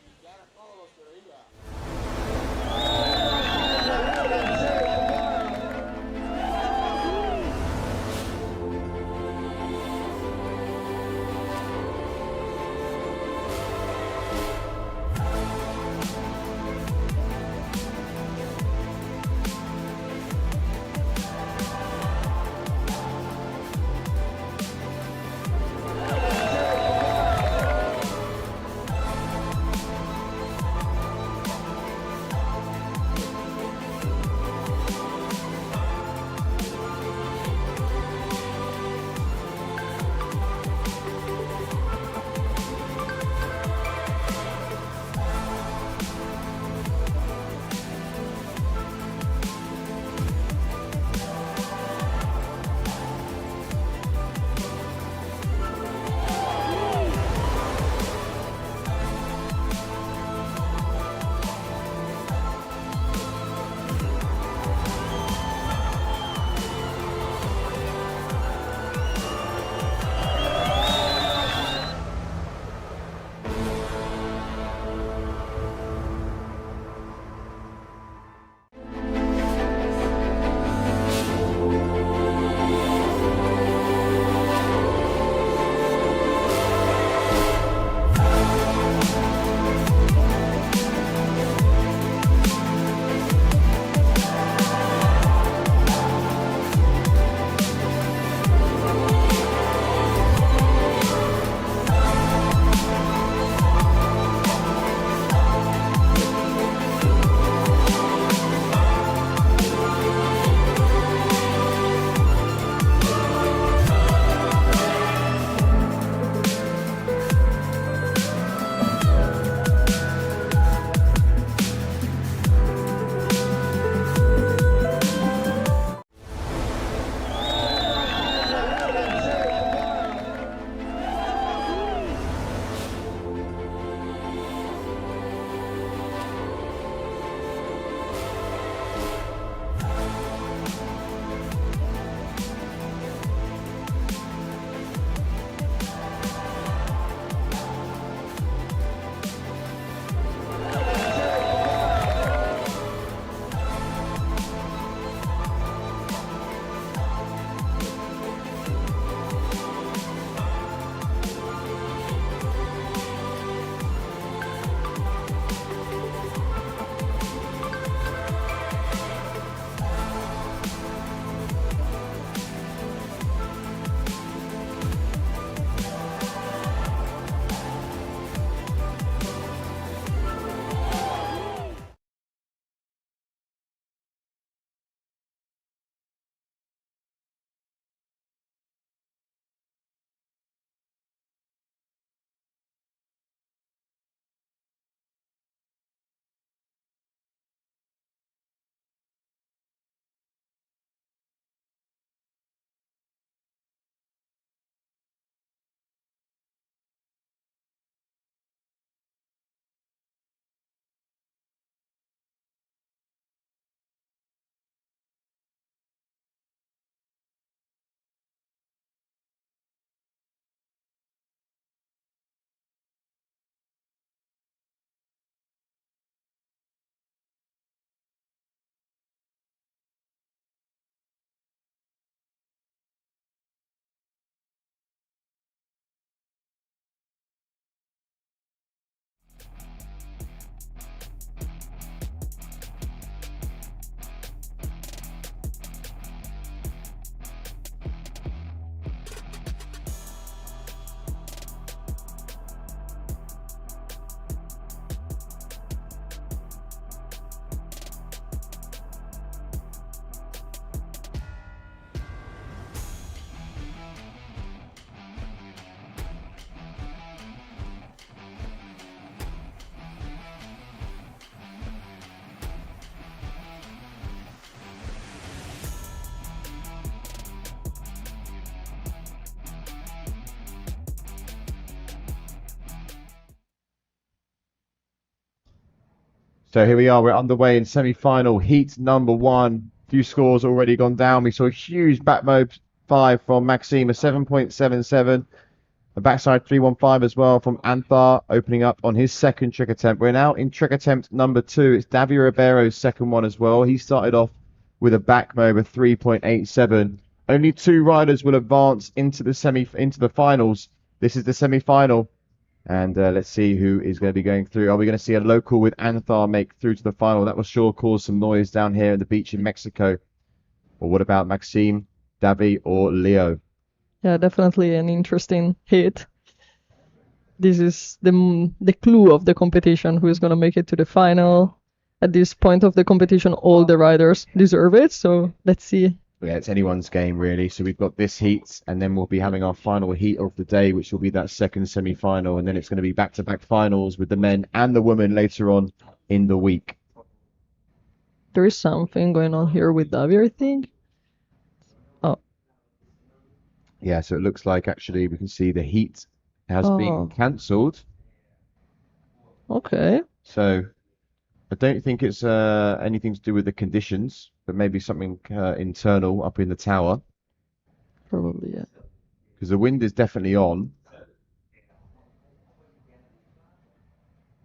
So here we are. We're underway in semi-final heat number 1. Few scores already gone down. We saw a huge back mode 5 from Maxime, a 7.77. A backside 315 as well from Anthar, opening up on his second trick attempt. We're now in trick attempt number 2. It's Davy Ribeiro's second one as well. He started off with a back mode of 3.87. Only 2 riders will advance into the finals. This is the semi-final. And let's see who is going to be going through. Are we going to see a local with Anthar make through to the final? That will sure cause some noise down here at the beach in Mexico. Or what about Maxime, Davy, or Leo? Yeah, definitely an interesting hit. This is the clue of the competition, who is going to make it to the final. At this point of the competition, all the riders deserve it, so let's see. Yeah, it's anyone's game, really. So we've got this heat, and then we'll be having our final heat of the day, which will be that second semi-final, and then it's going to be back-to-back finals with the men and the women later on in the week. There is something going on here with Davy, I think. Oh. Yeah, so it looks like actually we can see the heat has been cancelled. Okay. So I don't think it's anything to do with the conditions, but maybe something internal up in the tower. Probably, yeah. Because the wind is definitely on.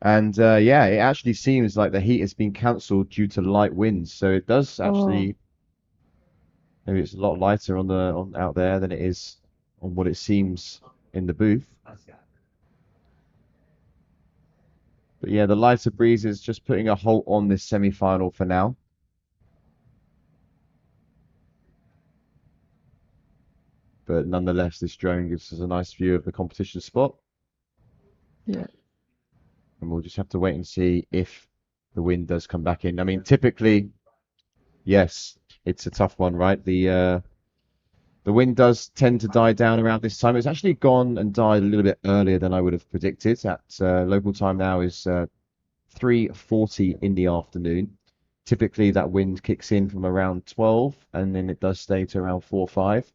And yeah, it actually seems like the heat has been cancelled due to light winds. So it does actually, maybe it's a lot lighter on out there than it is on what it seems in the booth. But yeah, the lighter breeze is just putting a halt on this semi-final for now. But nonetheless, this drone gives us a nice view of the competition spot. Yeah. And we'll just have to wait and see if the wind does come back in. I mean, typically, yes, it's a tough one, right? The wind does tend to die down around this time. It's actually gone and died a little bit earlier than I would have predicted. At local time now is 3:40 in the afternoon. Typically, that wind kicks in from around 12, and then it does stay to around 4 or 5.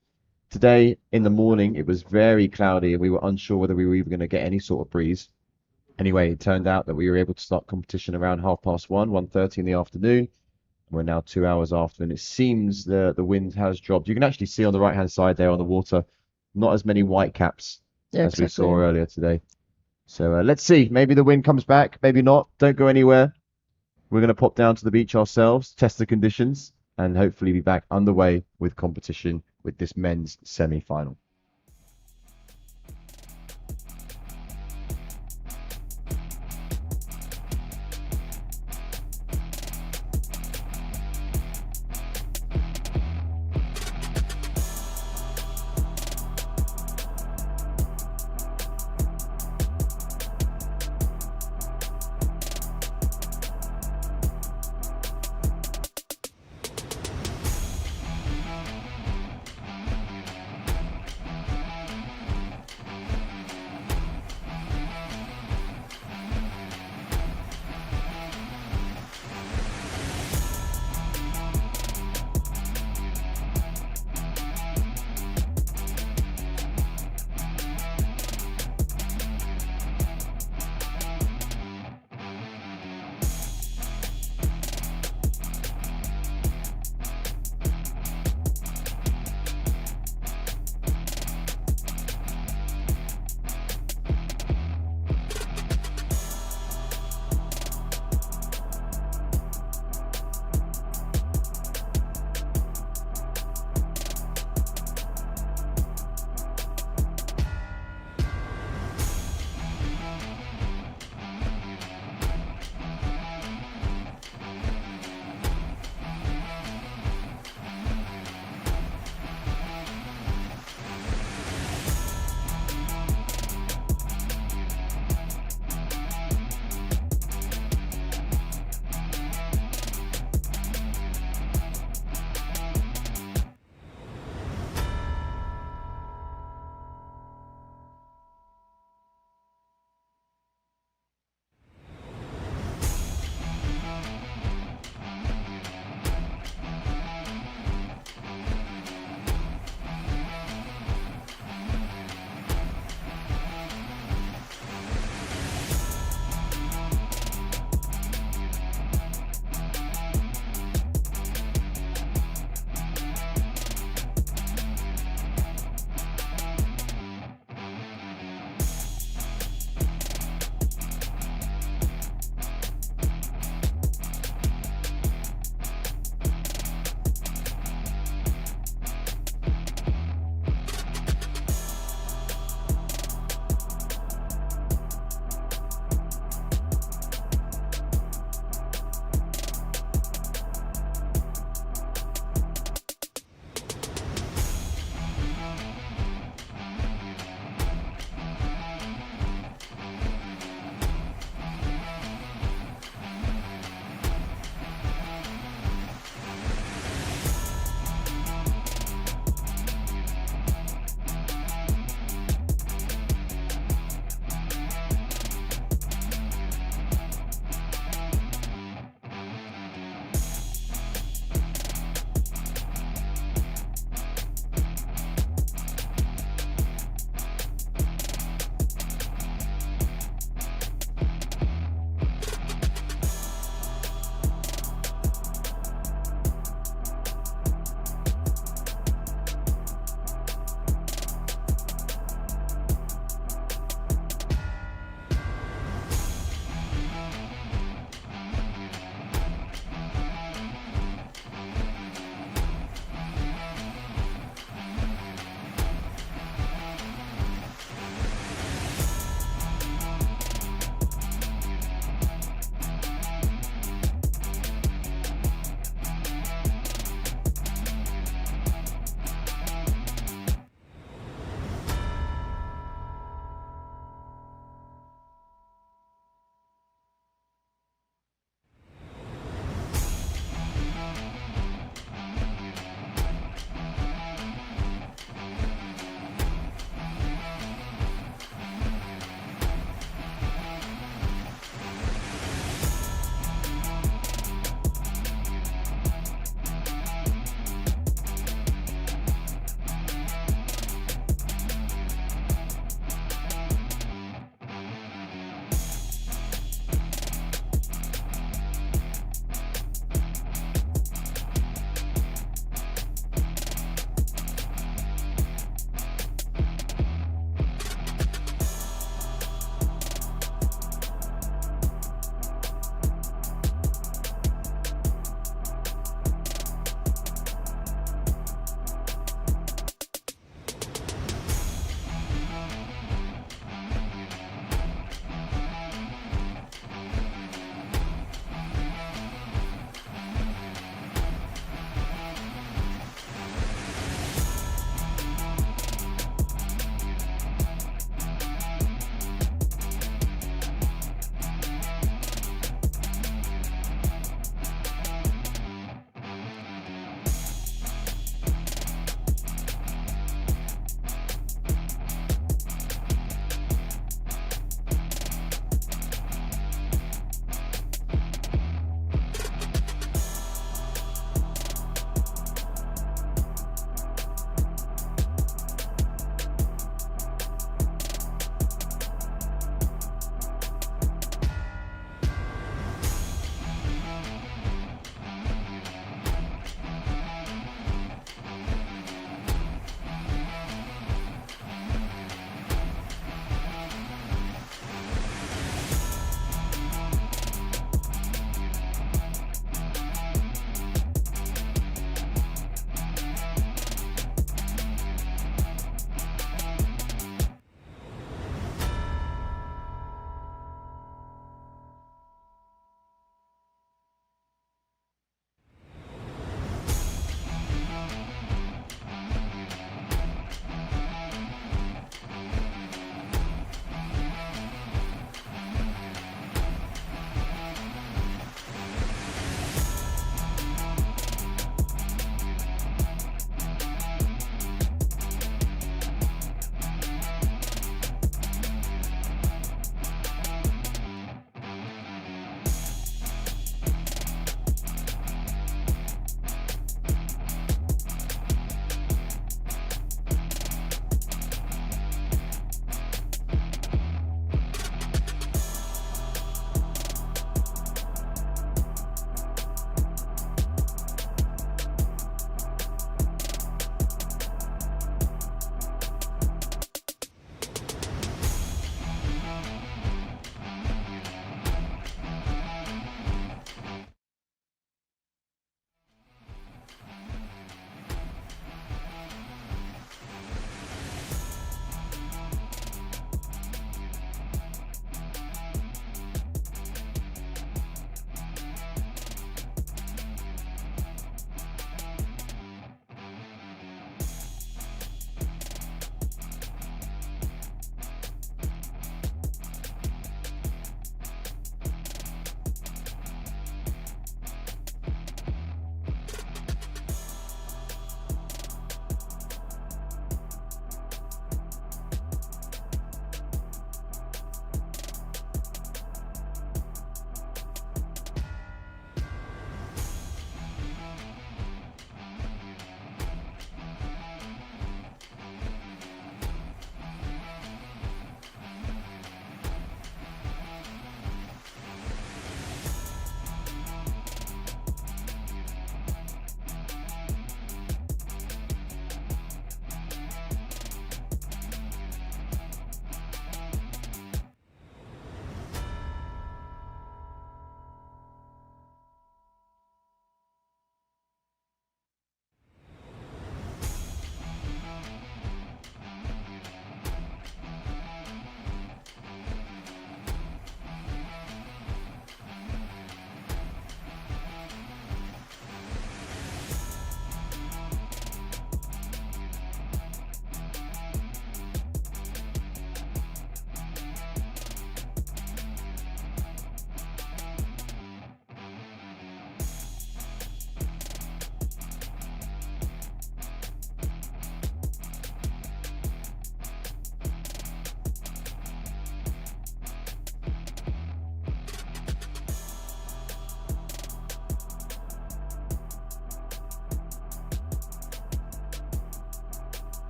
Today, in the morning, it was very cloudy, and we were unsure whether we were even going to get any sort of breeze. Anyway, it turned out that we were able to start competition around 1:30, 1:30 in the afternoon. We're now 2 hours after, and it seems the wind has dropped. You can actually see on the right-hand side there on the water, not as many white caps as we saw earlier today. So let's see. Maybe the wind comes back, maybe not. Don't go anywhere. We're going to pop down to the beach ourselves, test the conditions, and hopefully be back underway with competition with this men's semi-final.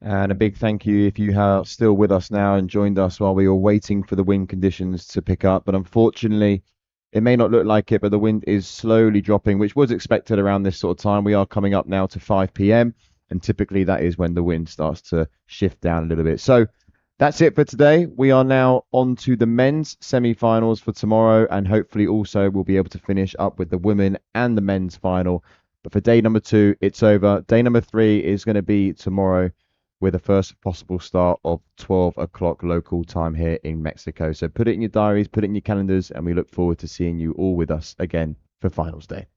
And a big thank you if you are still with us now and joined us while we were waiting for the wind conditions to pick up. But unfortunately, it may not look like it, but the wind is slowly dropping, which was expected around this sort of time. We are coming up now to 5 p.m. and typically that is when the wind starts to shift down a little bit. So that's it for today. We are now on to the men's semi-finals for tomorrow, and hopefully also we'll be able to finish up with the women and the men's final. But for day number 2, it's over. Day number 3 is going to be tomorrow with a first possible start of 12 o'clock local time here in Mexico. So put it in your diaries, put it in your calendars, and we look forward to seeing you all with us again for finals day.